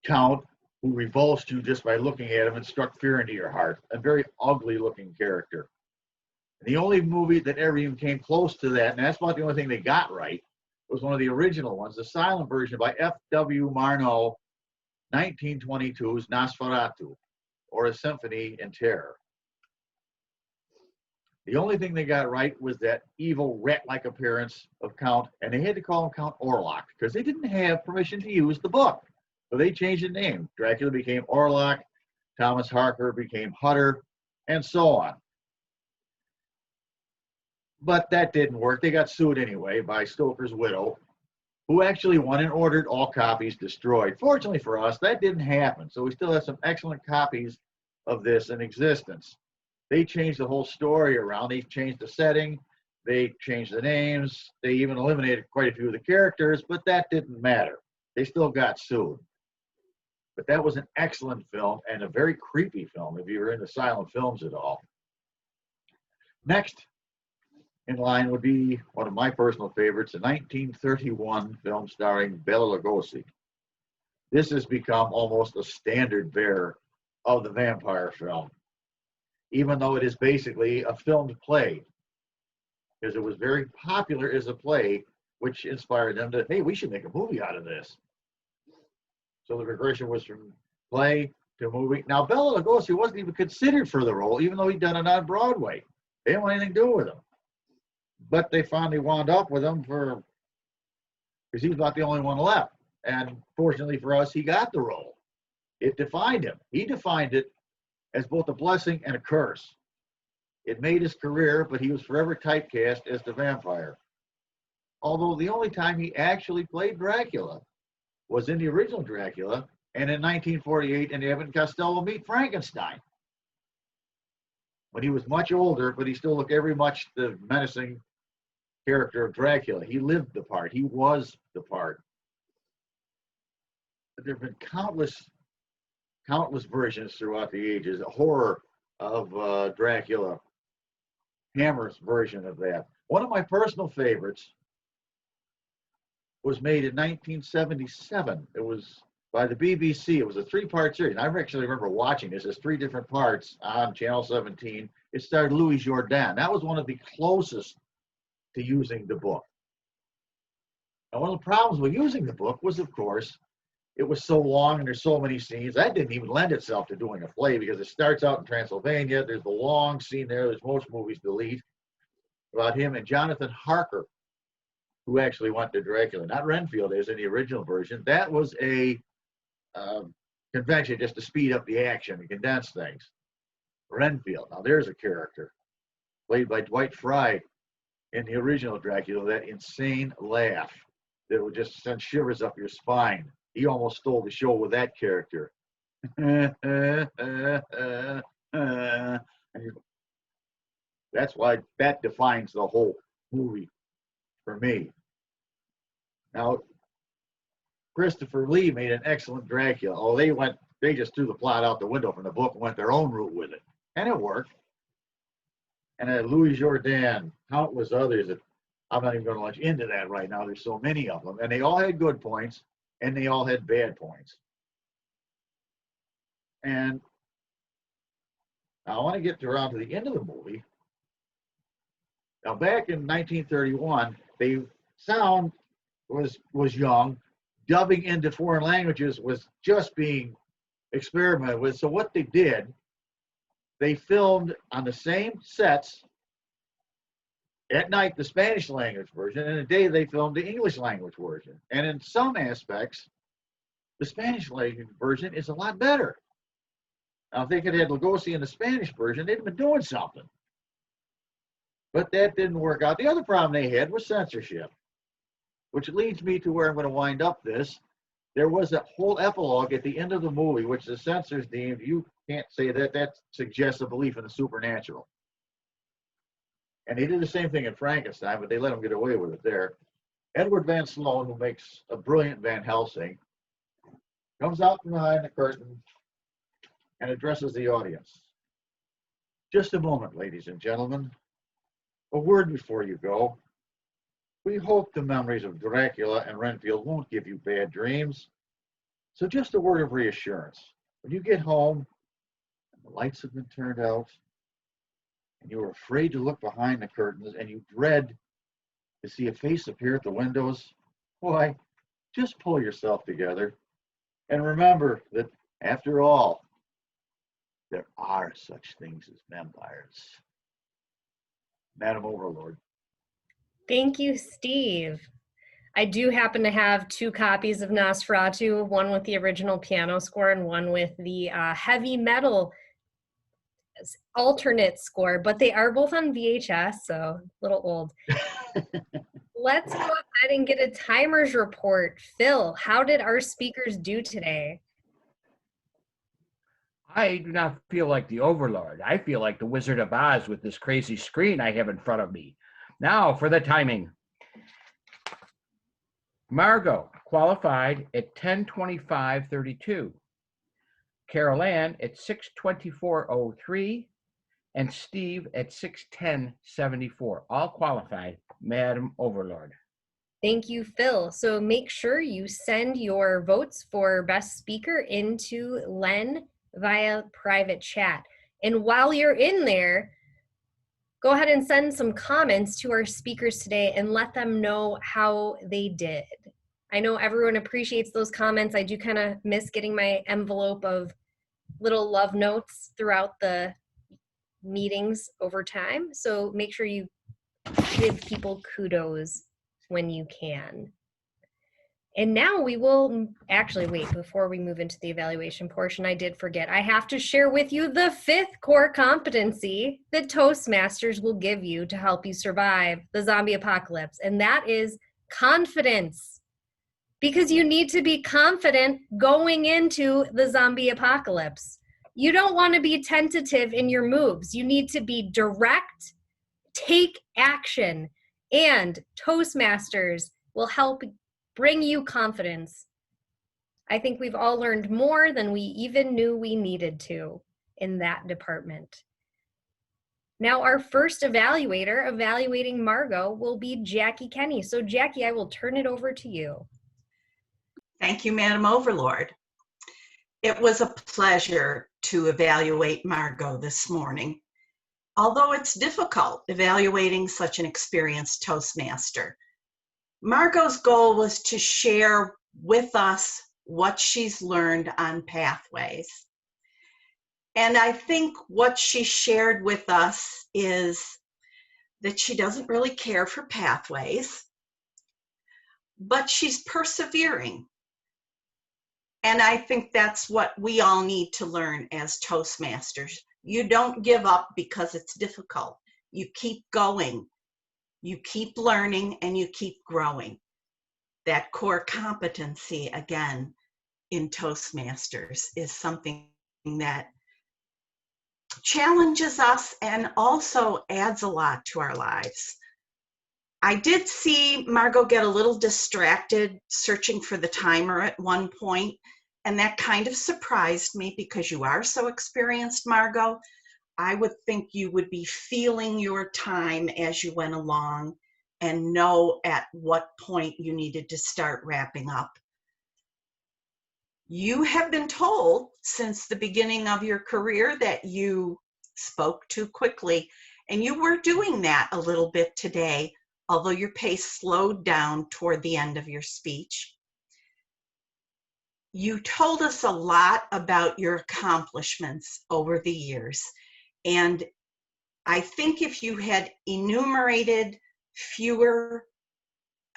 D: count who revulsed you just by looking at him and struck fear into your heart. A very ugly looking character. And the only movie that ever even came close to that, and that's about the only thing they got right, was one of the original ones, the silent version by F.W. Marnow, 1922's Nosferatu, or A Symphony in Terror. The only thing they got right was that evil rat-like appearance of Count, and they had to call him Count Orlok because they didn't have permission to use the book. So they changed the name. Dracula became Orlok, Thomas Harker became Hutter, and so on. But that didn't work. They got sued anyway by Stoker's widow, who actually won and ordered all copies destroyed. Fortunately for us, that didn't happen. So we still have some excellent copies of this in existence. They changed the whole story around. They changed the setting. They changed the names. They even eliminated quite a few of the characters, but that didn't matter. They still got sued. But that was an excellent film and a very creepy film if you were into silent films at all. Next, in line would be one of my personal favorites, a 1931 film starring Bela Lugosi. This has become almost a standard bearer of the vampire film, even though it is basically a filmed play, because it was very popular as a play, which inspired them to, hey, we should make a movie out of this. So the progression was from play to movie. Now, Bela Lugosi wasn't even considered for the role, even though he'd done it on Broadway. They didn't want anything to do with him. But they finally wound up with him because he was about the only one left. And fortunately for us, he got the role. It defined him. He defined it as both a blessing and a curse. It made his career, but he was forever typecast as the vampire. Although the only time he actually played Dracula was in the original Dracula and in 1948 in Abbott and Costello Meet Frankenstein, when he was much older, but he still looked every much the menacing character of Dracula. He lived the part. He was the part. But there have been countless versions throughout the ages. A horror of Dracula. Hammer's version of that. One of my personal favorites was made in 1977. It was by the BBC. It was a 3-part series. I actually remember watching this as 3 different parts on Channel 17. It starred Louis Jourdan. That was one of the closest to using the book. Now, one of the problems with using the book was, of course, it was so long and there's so many scenes. That didn't even lend itself to doing a play because it starts out in Transylvania. There's the long scene there. There's most movies delete about him and Jonathan Harker, who actually went to Dracula. Not Renfield as in the original version. That was a convention just to speed up the action and condense things. Renfield, now there's a character played by Dwight Frye in the original Dracula, that insane laugh that would just send shivers up your spine. He almost stole the show with that character. That's why that defines the whole movie for me. Now, Christopher Lee made an excellent Dracula. Oh, they just threw the plot out the window from the book and went their own route with it. And it worked. And Louis Jourdan, countless others that I'm not even going to launch into that right now. There's so many of them. And they all had good points and they all had bad points. And now I want to get around to the end of the movie. Now, back in 1931, sound was young. Dubbing into foreign languages was just being experimented with. So what they did, they filmed on the same sets at night the Spanish language version, and in the day they filmed the English language version. And in some aspects, the Spanish language version is a lot better. Now, if they could have had Lugosi in the Spanish version, they'd have been doing something. But that didn't work out. The other problem they had was censorship, which leads me to where I'm going to wind up this. There was a whole epilogue at the end of the movie, which the censors deemed, you can't say that, that suggests a belief in the supernatural. And they did the same thing in Frankenstein, but they let him get away with it there. Edward Van Sloan, who makes a brilliant Van Helsing, comes out from behind the curtain and addresses the audience. Just a moment, ladies and gentlemen. A word before you go. We hope the memories of Dracula and Renfield won't give you bad dreams. So just a word of reassurance. When you get home and the lights have been turned out and you're afraid to look behind the curtains and you dread to see a face appear at the windows, why, just pull yourself together and remember that after all, there are such things as vampires. Madam Overlord.
G: Thank you, Steve. I do happen to have 2 copies of Nosferatu, one with the original piano score and one with the heavy metal alternate score, but they are both on VHS, so a little old. Let's go ahead and get a timers report. Phil, how did our speakers do today?
N: I do not feel like the Overlord. I feel like the Wizard of Oz with this crazy screen I have in front of me. Now for the timing. Margot qualified at 10:25:32. Carol Ann at 6:24:03. and Steve at 61074. All qualified, Madam Overlord.
G: Thank you, Phil. So make sure you send your votes for best speaker into Len via private chat. And while you're in there, go ahead and send some comments to our speakers today and let them know how they did. I know everyone appreciates those comments. I do kind of miss getting my envelope of little love notes throughout the meetings over time. So make sure you give people kudos when you can. And now we will actually wait before we move into the evaluation portion. I did forget. I have to share with you the 5th core competency that Toastmasters will give you to help you survive the zombie apocalypse. And that is confidence. Because you need to be confident going into the zombie apocalypse. You don't want to be tentative in your moves. You need to be direct, take action, and Toastmasters will help bring you confidence. I think we've all learned more than we even knew we needed to in that department. Now our first evaluator evaluating Margot will be Jackie Kenny. So Jackie, I will turn it over to you.
T: Thank you, Madam Overlord. It was a pleasure to evaluate Margot this morning. Although it's difficult evaluating such an experienced Toastmaster, Margot's goal was to share with us what she's learned on pathways. And I think what she shared with us is that she doesn't really care for pathways, but she's persevering. And I think that's what we all need to learn as Toastmasters. You don't give up because it's difficult. You keep going. You keep learning and you keep growing. That core competency, again, in Toastmasters is something that challenges us and also adds a lot to our lives. I did see Margot get a little distracted searching for the timer at one point, and that kind of surprised me because you are so experienced, Margot. I would think you would be feeling your time as you went along and know at what point you needed to start wrapping up. You have been told since the beginning of your career that you spoke too quickly, and you were doing that a little bit today, although your pace slowed down toward the end of your speech. You told us a lot about your accomplishments over the years. And I think if you had enumerated fewer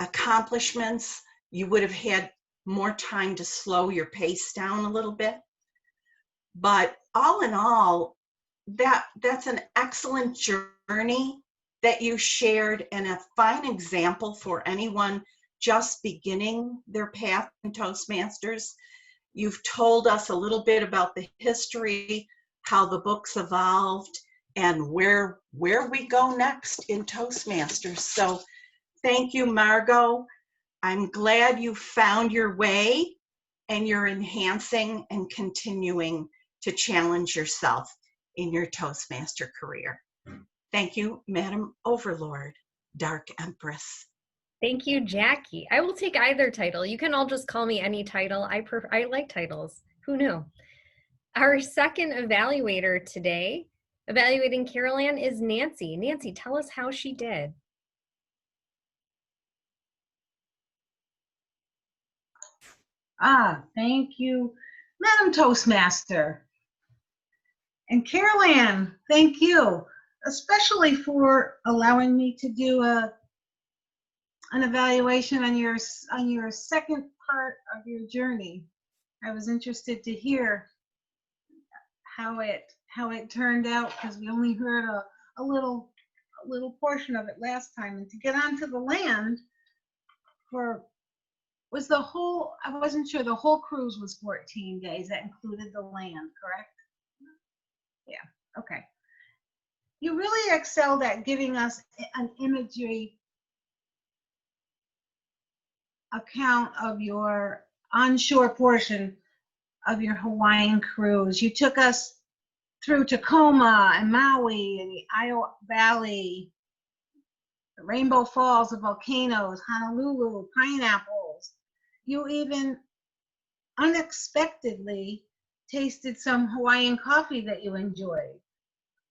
T: accomplishments, you would have had more time to slow your pace down a little bit. But all in all, that's an excellent journey that you shared and a fine example for anyone just beginning their path in Toastmasters. You've told us a little bit about the history, how the books evolved, and where we go next in Toastmasters. So thank you, Margot. I'm glad you found your way and you're enhancing and continuing to challenge yourself in your Toastmaster career. Thank you, Madam Overlord, Dark Empress.
G: Thank you, Jackie. I will take either title. You can all just call me any title. I like titles. Who knew? Our second evaluator today, evaluating Carol Ann, is Nancy. Nancy, tell us how she did.
A: Thank you, Madam Toastmaster. And Carol Ann, thank you, especially for allowing me to do an evaluation on your second part of your journey. I was interested to hear how it turned out because we only heard a little portion of it last time. And to get onto the land was the whole, I wasn't sure, the whole cruise was 14 days. That included the land, correct? Yeah, okay. You really excelled at giving us an imagery account of your onshore portion of your Hawaiian cruise. You took us through Tacoma and Maui and the Iowa Valley, the Rainbow Falls, the volcanoes, Honolulu, pineapples. You even unexpectedly tasted some Hawaiian coffee that you enjoyed.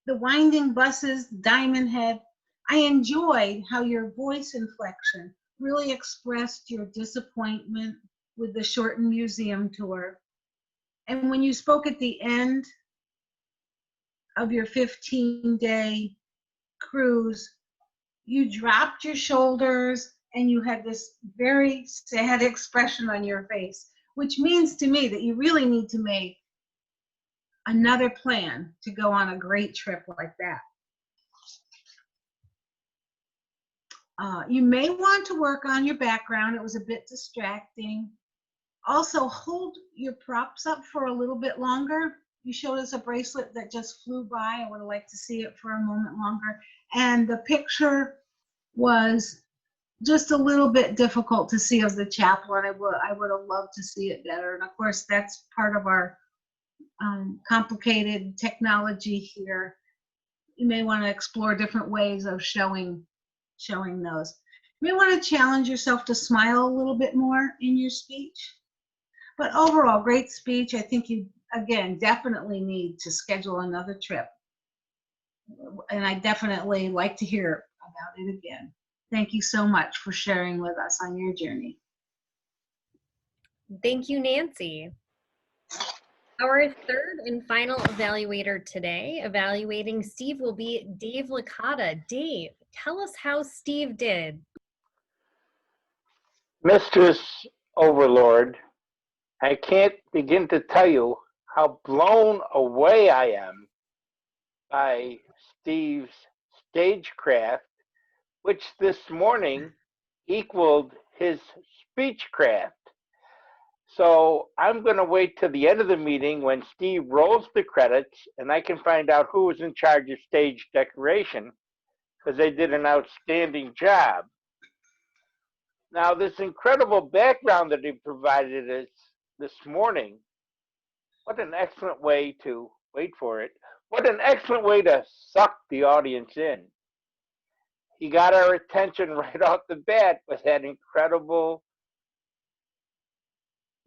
A: The winding buses, Diamond Head. I enjoyed how your voice inflection really expressed your disappointment with the shortened museum tour. And when you spoke at the end of your 15-day cruise, you dropped your shoulders and you had this very sad expression on your face, which means to me that you really need to make another plan to go on a great trip like that. You may want to work on your background. It was a bit distracting. Also, hold your props up for a little bit longer. You showed us a bracelet that just flew by. I would have liked to see it for a moment longer. And the picture was just a little bit difficult to see of the chaplain. I would have loved to see it better. And of course, that's part of our complicated technology here. You may want to explore different ways of showing those. You may want to challenge yourself to smile a little bit more in your speech. But overall, great speech. I think you, again, definitely need to schedule another trip. And I definitely like to hear about it again. Thank you so much for sharing with us on your journey.
G: Thank you, Nancy. Our third and final evaluator today, evaluating Steve, will be Dave Licata. Dave, tell us how Steve did.
N: Mistress Overlord, I can't begin to tell you how blown away I am by Steve's stagecraft, which this morning equaled his speechcraft. So I'm going to wait till the end of the meeting when Steve rolls the credits and I can find out who was in charge of stage decoration, because they did an outstanding job. Now, this incredible background that he provided us this morning, what an excellent way to, wait for it, what an excellent way to suck the audience in. He got our attention right off the bat with that incredible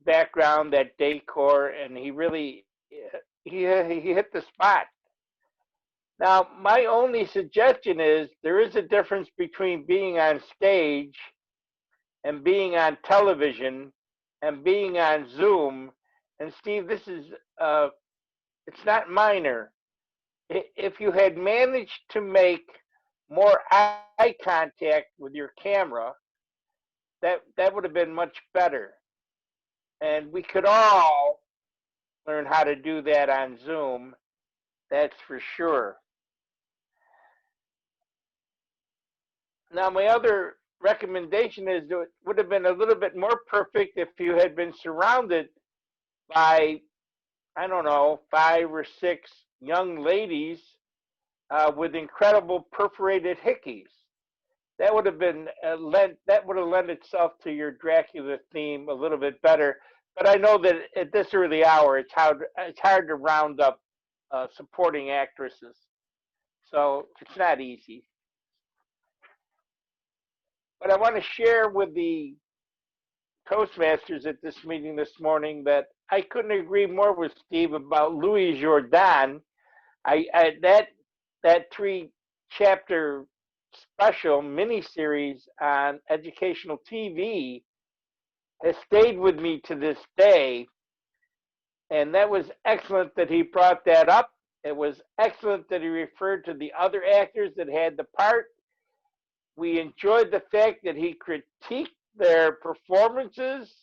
N: background, that decor, and he really, he hit the spot. Now, my only suggestion is there is a difference between being on stage and being on television and being on Zoom. And Steve, this is, it's not minor. If you had managed to make more eye contact with your camera, that would have been much better. And we could all learn how to do that on Zoom, that's for sure. Now, my other recommendation is that it would have been a little bit more perfect if you had been surrounded by, I don't know, 5 or 6 young ladies with incredible perforated hickeys. That would have been that would have lent itself to your Dracula theme a little bit better. But I know that at this early hour, it's hard to round up supporting actresses, so it's not easy. But I want to share with the Toastmasters at this meeting this morning that I couldn't agree more with Steve about Louis Jourdan. That 3-chapter special miniseries on educational TV has stayed with me to this day. And that was excellent that he brought that up. It was excellent that he referred to the other actors that had the part. We enjoyed the fact that he critiqued their performances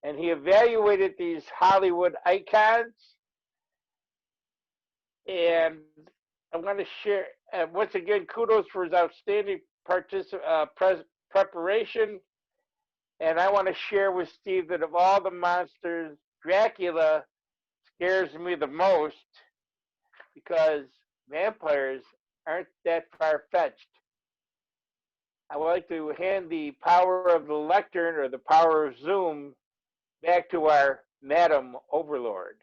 N: and he evaluated these Hollywood icons. And I want to share, once again, kudos for his outstanding preparation. And I want to share with Steve that of all the monsters, Dracula scares me the most because vampires aren't that far-fetched. I would like to hand the power of the lectern or the power of Zoom back to our Madam Overlord.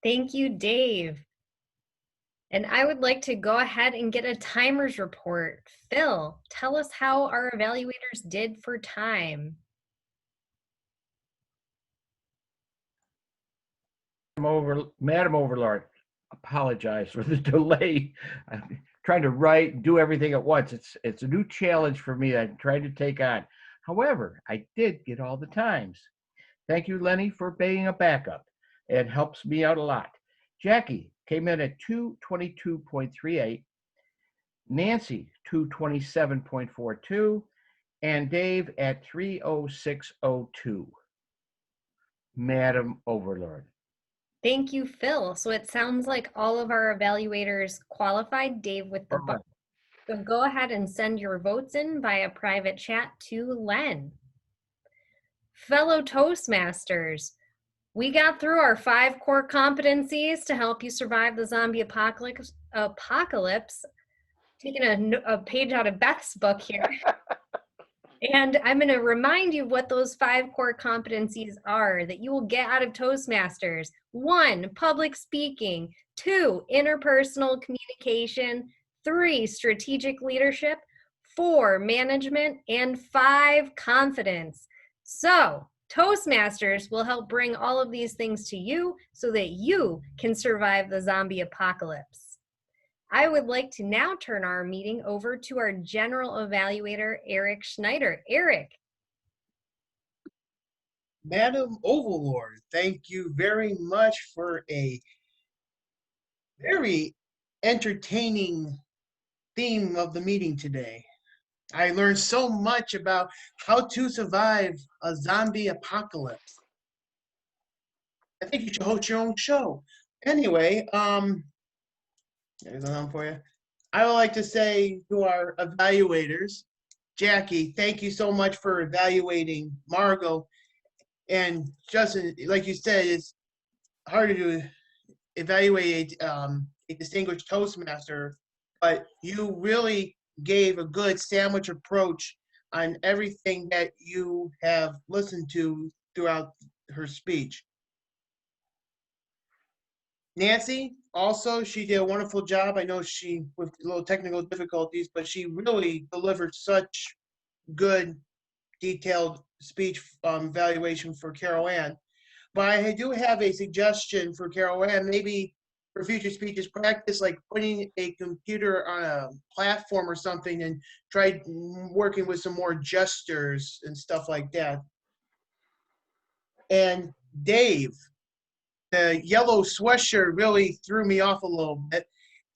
G: Thank you, Dave. And I would like to go ahead and get a timers report. Phil, tell us how our evaluators did for time.
N: Madam Overlord, apologize for the delay. I'm trying to write and do everything at once. It's a new challenge for me that I'm trying to take on. However, I did get all the times. Thank you, Lenny, for being a backup. It helps me out a lot. Jackie came in at 222.38, Nancy 227.42, and Dave at 306.02. Madam Overlord.
G: Thank you, Phil. So it sounds like all of our evaluators qualified, Dave with the buck. So go ahead and send your votes in via private chat to Len. Fellow Toastmasters, we got through our 5 core competencies to help you survive the zombie apocalypse. Taking a page out of Beth's book here. And I'm going to remind you what those 5 core competencies are that you will get out of Toastmasters. 1, public speaking. 2, interpersonal communication. 3, strategic leadership. 4, management. And 5, confidence. So Toastmasters will help bring all of these things to you so that you can survive the zombie apocalypse. I would like to now turn our meeting over to our general evaluator, Eric Schneider. Eric.
B: Madam Overlord, thank you very much for a very entertaining theme of the meeting today. I learned so much about how to survive a zombie apocalypse. I think you should host your own show. Anyway, there's one for you. I would like to say to our evaluators, Jackie, thank you so much for evaluating Margot. And Justin, like you said, it's hard to evaluate a distinguished Toastmaster, but you really gave a good sandwich approach on everything that you have listened to throughout her speech. Nancy, also, she did a wonderful job. I know she, with little technical difficulties, but she really delivered such good, detailed speech evaluation for Carol Ann. But I do have a suggestion for Carol Ann, maybe for future speeches, practice like putting a computer on a platform or something and try working with some more gestures and stuff like that. And Dave, the yellow sweatshirt really threw me off a little bit,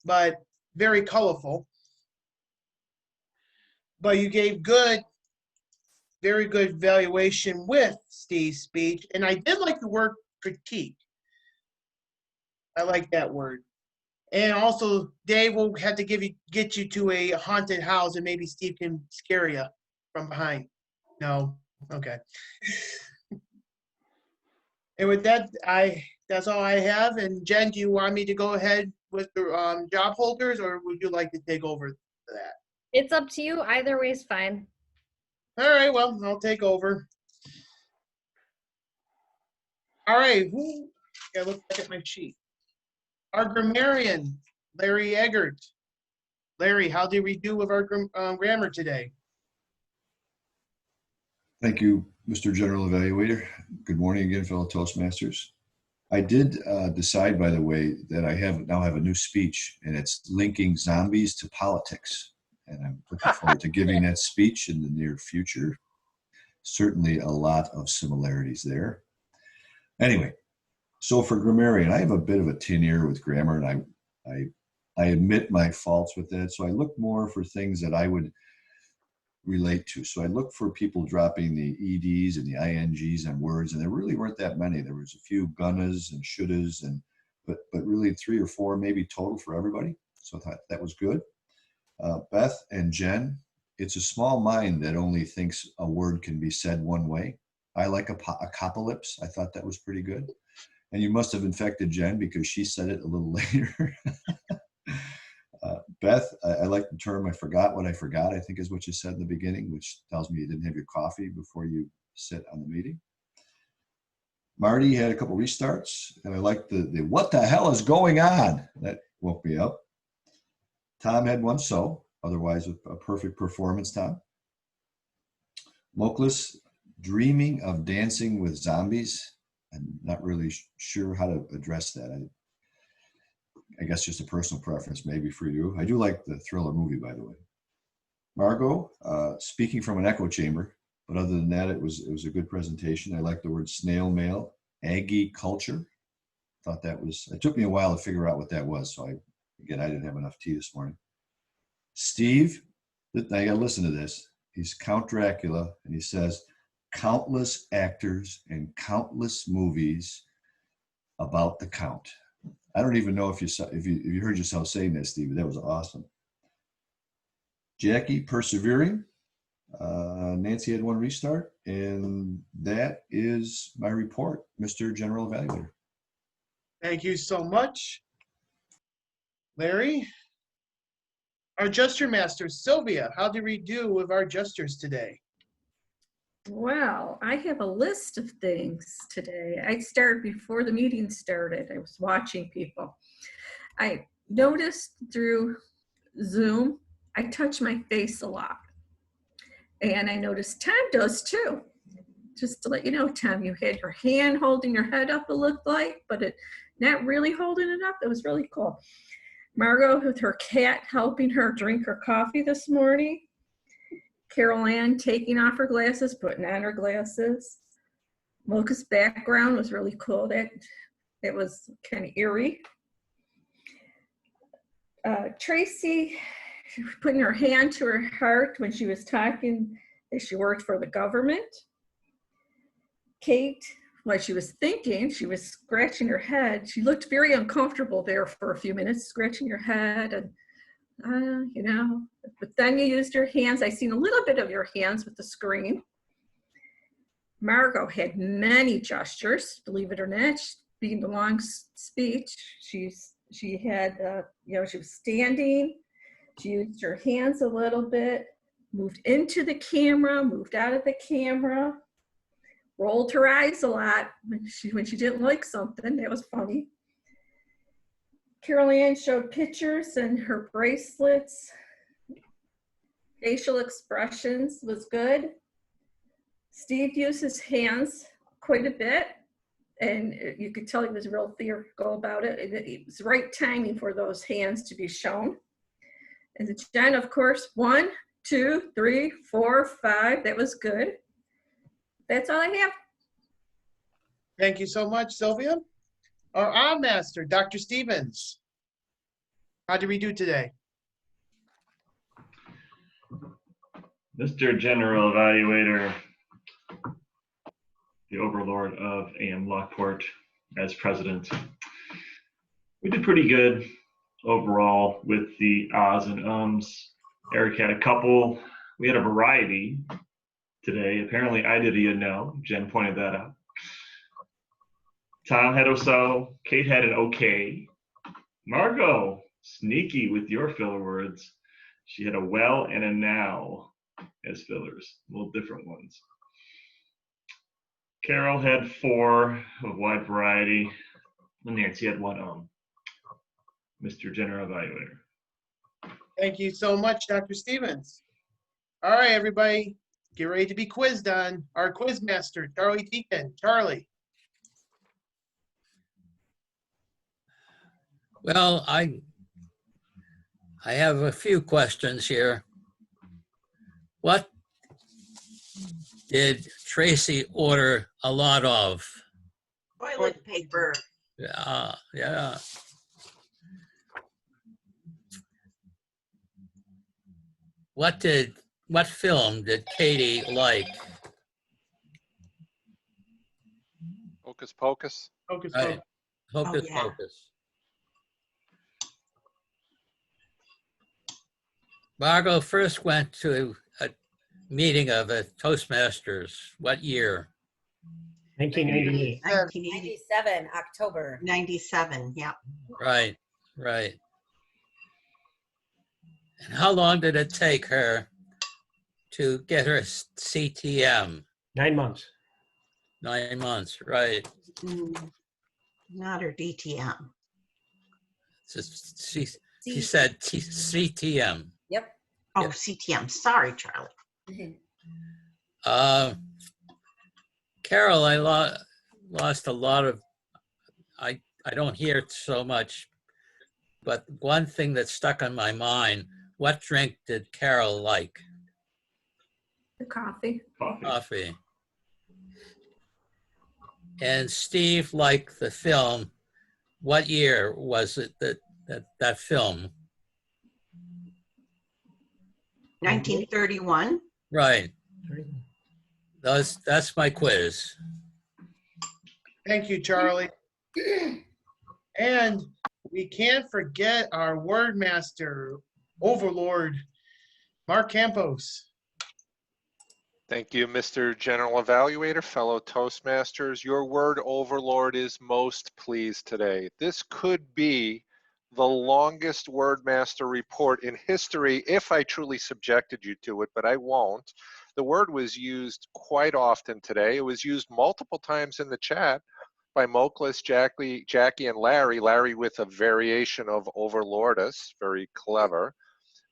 B: but very colorful. But you gave very good evaluation with Steve's speech. And I did like the word critique. I like that word. And also, Dave will have to get you to a haunted house and maybe Steve can scare you from behind. No? Okay. And with that, that's all I have. And Jen, do you want me to go ahead with the job holders, or would you like to take over that?
G: It's up to you. Either way is fine.
B: All right, well, I'll take over. All right, I look back at my sheet. Our grammarian, Larry Eggert. Larry, how did we do with our grammar today?
K: Thank you, Mr. General Evaluator. Good morning again, fellow Toastmasters. I did decide, by the way, that I now have a new speech, and it's linking zombies to politics. And I'm looking forward to giving that speech in the near future. Certainly a lot of similarities there. Anyway, so for grammarian, I have a bit of a tin ear with grammar, and I admit my faults with that. So I look more for things that I would relate to. So I look for people dropping the EDs and the INGs on words, and there really weren't that many. There was a few gunnas and shouldas, but really 3 or 4 maybe total for everybody. So I thought that was good. Beth and Jen, it's a small mind that only thinks a word can be said one way. I like apocalypse. I thought that was pretty good. And you must have infected Jen because she said it a little later. Beth, I like the term I forgot what I forgot, I think is what you said in the beginning, which tells me you didn't have your coffee before you sit on the meeting. Marty had a couple restarts, and I like the what the hell is going on? That woke me up. Tom had one so, otherwise a perfect performance, Tom. Moklis, dreaming of dancing with zombies. I'm not really sure how to address that. I guess just a personal preference maybe for you. I do like the thriller movie, by the way. Margot, speaking from an echo chamber, but other than that, it was a good presentation. I like the word snail mail, Aggie culture. Thought that was, it took me a while to figure out what that was. So I didn't have enough tea this morning. Steve, I gotta listen to this. He's Count Dracula, and he says, countless actors and countless movies about the Count. I don't even know if you heard yourself saying that, Steve. That was awesome. Jackie, persevering. Nancy had one restart, and that is my report, Mr. General Evaluator.
B: Thank you so much, Larry. Our Juster Master, Sylvia, how did we do with our Justers today?
O: Well, I have a list of things today. I started before the meeting started. I was watching people. I noticed through Zoom, I touch my face a lot. And I noticed Tom does too. Just to let you know, Tom, you had your hand holding your head up, it looked like, but it not really holding it up. It was really cool. Margot with her cat helping her drink her coffee this morning. Carol Ann taking off her glasses, putting on her glasses. Mocha's background was really cool. That was kind of eerie. Tracy putting her hand to her heart when she was talking that she worked for the government. Kate, while she was thinking, she was scratching her head. She looked very uncomfortable there for a few minutes, scratching her head and you know, but then you used your hands. I seen a little bit of your hands with the screen. Margot had many gestures, believe it or not, being the long speech. She had, you know, she was standing. She used her hands a little bit, moved into the camera, moved out of the camera, rolled her eyes a lot when she didn't like something. That was funny. Carol Ann showed pictures and her bracelets. Facial expressions was good. Steve used his hands quite a bit, and you could tell he was real theatrical about it. It was the right timing for those hands to be shown. And Jen, of course, 1, 2, 3, 4, 5. That was good. That's all I have.
B: Thank you so much, Sylvia. Our Master, Dr. Stevens. How did we do today?
J: Mr. General Evaluator, the overlord of AM Lockport as president. We did pretty good overall with the ahs and ums. Eric had a couple. We had a variety today. Apparently I did a no. Jen pointed that out. Tom had a so. Kate had an okay. Margot, sneaky with your filler words. She had a well and a now as fillers, little different ones. Carol had 4 of wide variety. And Nancy had 1 Mr. General Evaluator.
B: Thank you so much, Dr. Stevens. All right, everybody, get ready to be quizzed on our quiz master, Charlie Deacon. Charlie.
P: Well, I have a few questions here. What did Tracy order a lot of?
T: Toilet paper.
P: Yeah. What film did Katie like?
I: Hocus Pocus.
B: Hocus
P: Right.
B: Pocus.
P: Hocus
T: yeah.
P: Pocus. Margot first went to a meeting of a Toastmasters. What year?
F: 1998.
T: 1997, October. 97, yeah.
P: Right. And how long did it take her to get her CTM?
F: 9 months.
P: 9 months, right.
T: Not her DTM.
P: CTM. She said CTM.
T: Yep. Oh, CTM. Sorry, Charlie.
P: Carol, I lost a lot of, I don't hear it so much, but one thing that stuck on my mind, what drink did Carol like?
O: The coffee.
P: Coffee. And Steve liked the film. What year was it that film?
T: 1931.
P: Right. That's my quiz.
B: Thank you, Charlie. And we can't forget our word master, overlord, Mark Campos.
I: Thank you, Mr. General Evaluator, fellow Toastmasters. Your word overlord is most pleased today. This could be the longest word master report in history if I truly subjected you to it, but I won't. The word was used quite often today. It was used multiple times in the chat by Moklis, Jackie, and Larry. Larry with a variation of overlordus, very clever.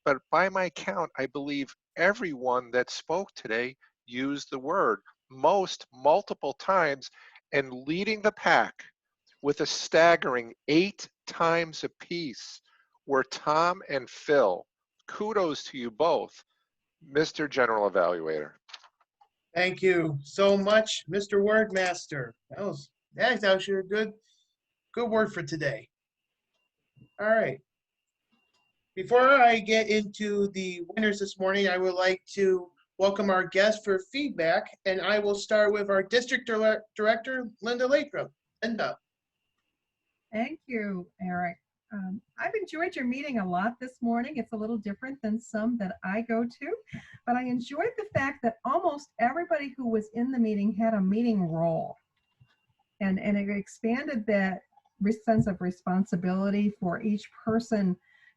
I: But by my count, I believe everyone that spoke today used the word most multiple times, and leading the pack with a staggering 8 times apiece were Tom and Phil. Kudos to you both, Mr. General Evaluator.
B: Thank you so much, Mr. Wordmaster. That's actually a good word for today. All right. Before I get into the winners this morning, I would like to welcome our guests for feedback, and I will start with our District Director, Linda Lathrop. Linda.
E: Thank you, Eric. I've enjoyed your meeting a lot this morning. It's a little different than some that I go to, but I enjoyed the fact that almost everybody who was in the meeting had a meeting role, and it expanded that sense of responsibility for each person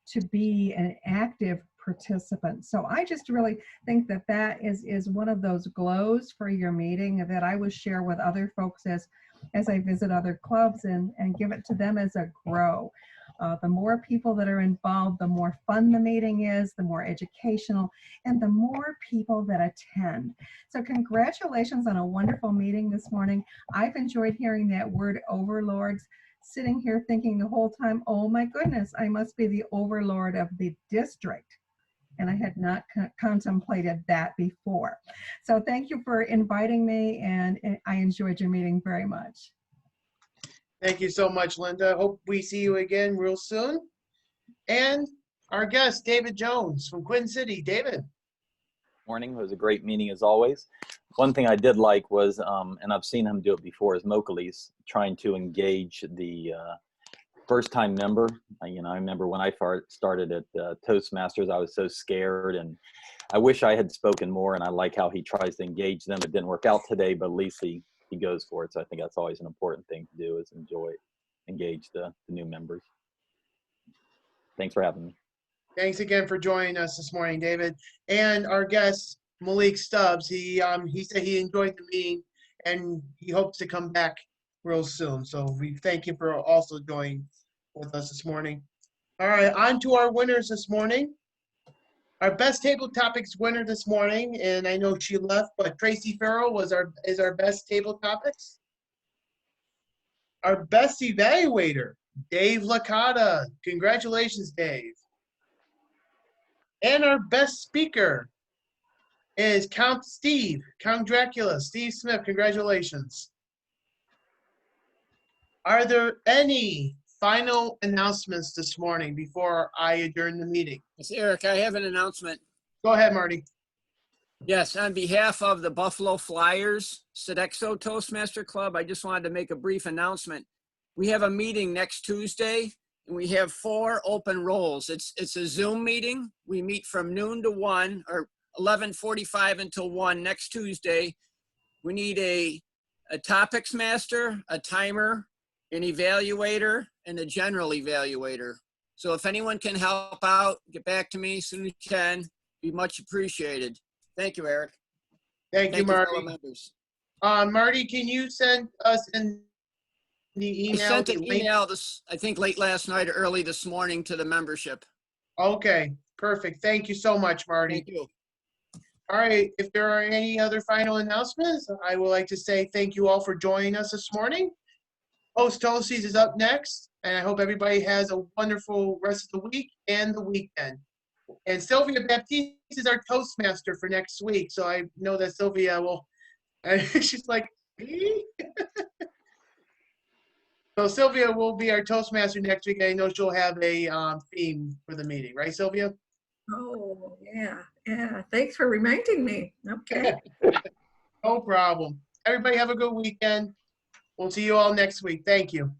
E: to be an active participant. So I just really think that that is one of those glows for your meeting that I would share with other folks as I visit other clubs and give it to them as a grow. The more people that are involved, the more fun the meeting is, the more educational, and the more people that attend. So congratulations on a wonderful meeting this morning. I've enjoyed hearing that word overlords, sitting here thinking the whole time, oh my goodness, I must be the overlord of the district. And I had not contemplated that before. So thank you for inviting me, and I enjoyed your meeting very much.
B: Thank you so much, Linda. Hope we see you again real soon. And our guest, David Jones from Queen City. David.
V: Morning. It was a great meeting as always. One thing I did like was, and I've seen him do it before, is Moklis trying to engage the first-time member. I remember when I started at Toastmasters, I was so scared, and I wish I had spoken more, and I like how he tries to engage them. It didn't work out today, but at least he goes for it. So I think that's always an important thing to do, is engage the new members. Thanks for having me.
B: Thanks again for joining us this morning, David. And our guest, Malik Stubbs, he said he enjoyed the meeting and he hopes to come back real soon. So we thank you for also joining with us this morning. All right, on to our winners this morning. Our best table topics winner this morning, and I know she left, but Tracy Farrell is our best table topics. Our best evaluator, Dave Licata. Congratulations, Dave. And our best speaker is Count Dracula, Steve Smith. Congratulations. Are there any final announcements this morning before I adjourn the meeting?
M: Yes, Eric, I have an announcement.
B: Go ahead, Marty.
M: Yes, on behalf of the Buffalo Flyers Sodexo Toastmaster Club, I just wanted to make a brief announcement. We have a meeting next Tuesday, and we have 4 open roles. It's a Zoom meeting. We meet from noon to 1, or 11:45 until 1 next Tuesday. We need a Topics Master, a timer, an evaluator, and a general evaluator. So if anyone can help out, get back to me as soon as you can. Be much appreciated. Thank you, Eric.
B: Thank you, Marty.
M: fellow members.
B: Marty, can you send us an the
V: I
B: email?
V: sent
B: the
V: an
B: link?
V: email this, I think late last night or early this morning to the membership.
B: Okay, perfect. Thank you so much, Marty.
V: Thank you.
B: All right, if there are any other final announcements, I would like to say thank you all for joining us this morning. Post Toasties is up next, and I hope everybody has a wonderful rest of the week and the weekend. And Sylvia Baptiste is our Toastmaster for next week, so I know that Sylvia will, she's like, me? So Sylvia will be our Toastmaster next week, and I know she'll have a theme for the meeting, right, Sylvia?
O: Oh, yeah. Thanks for reminding me. Okay.
B: No problem. Everybody have a good weekend. We'll see you all next week. Thank you.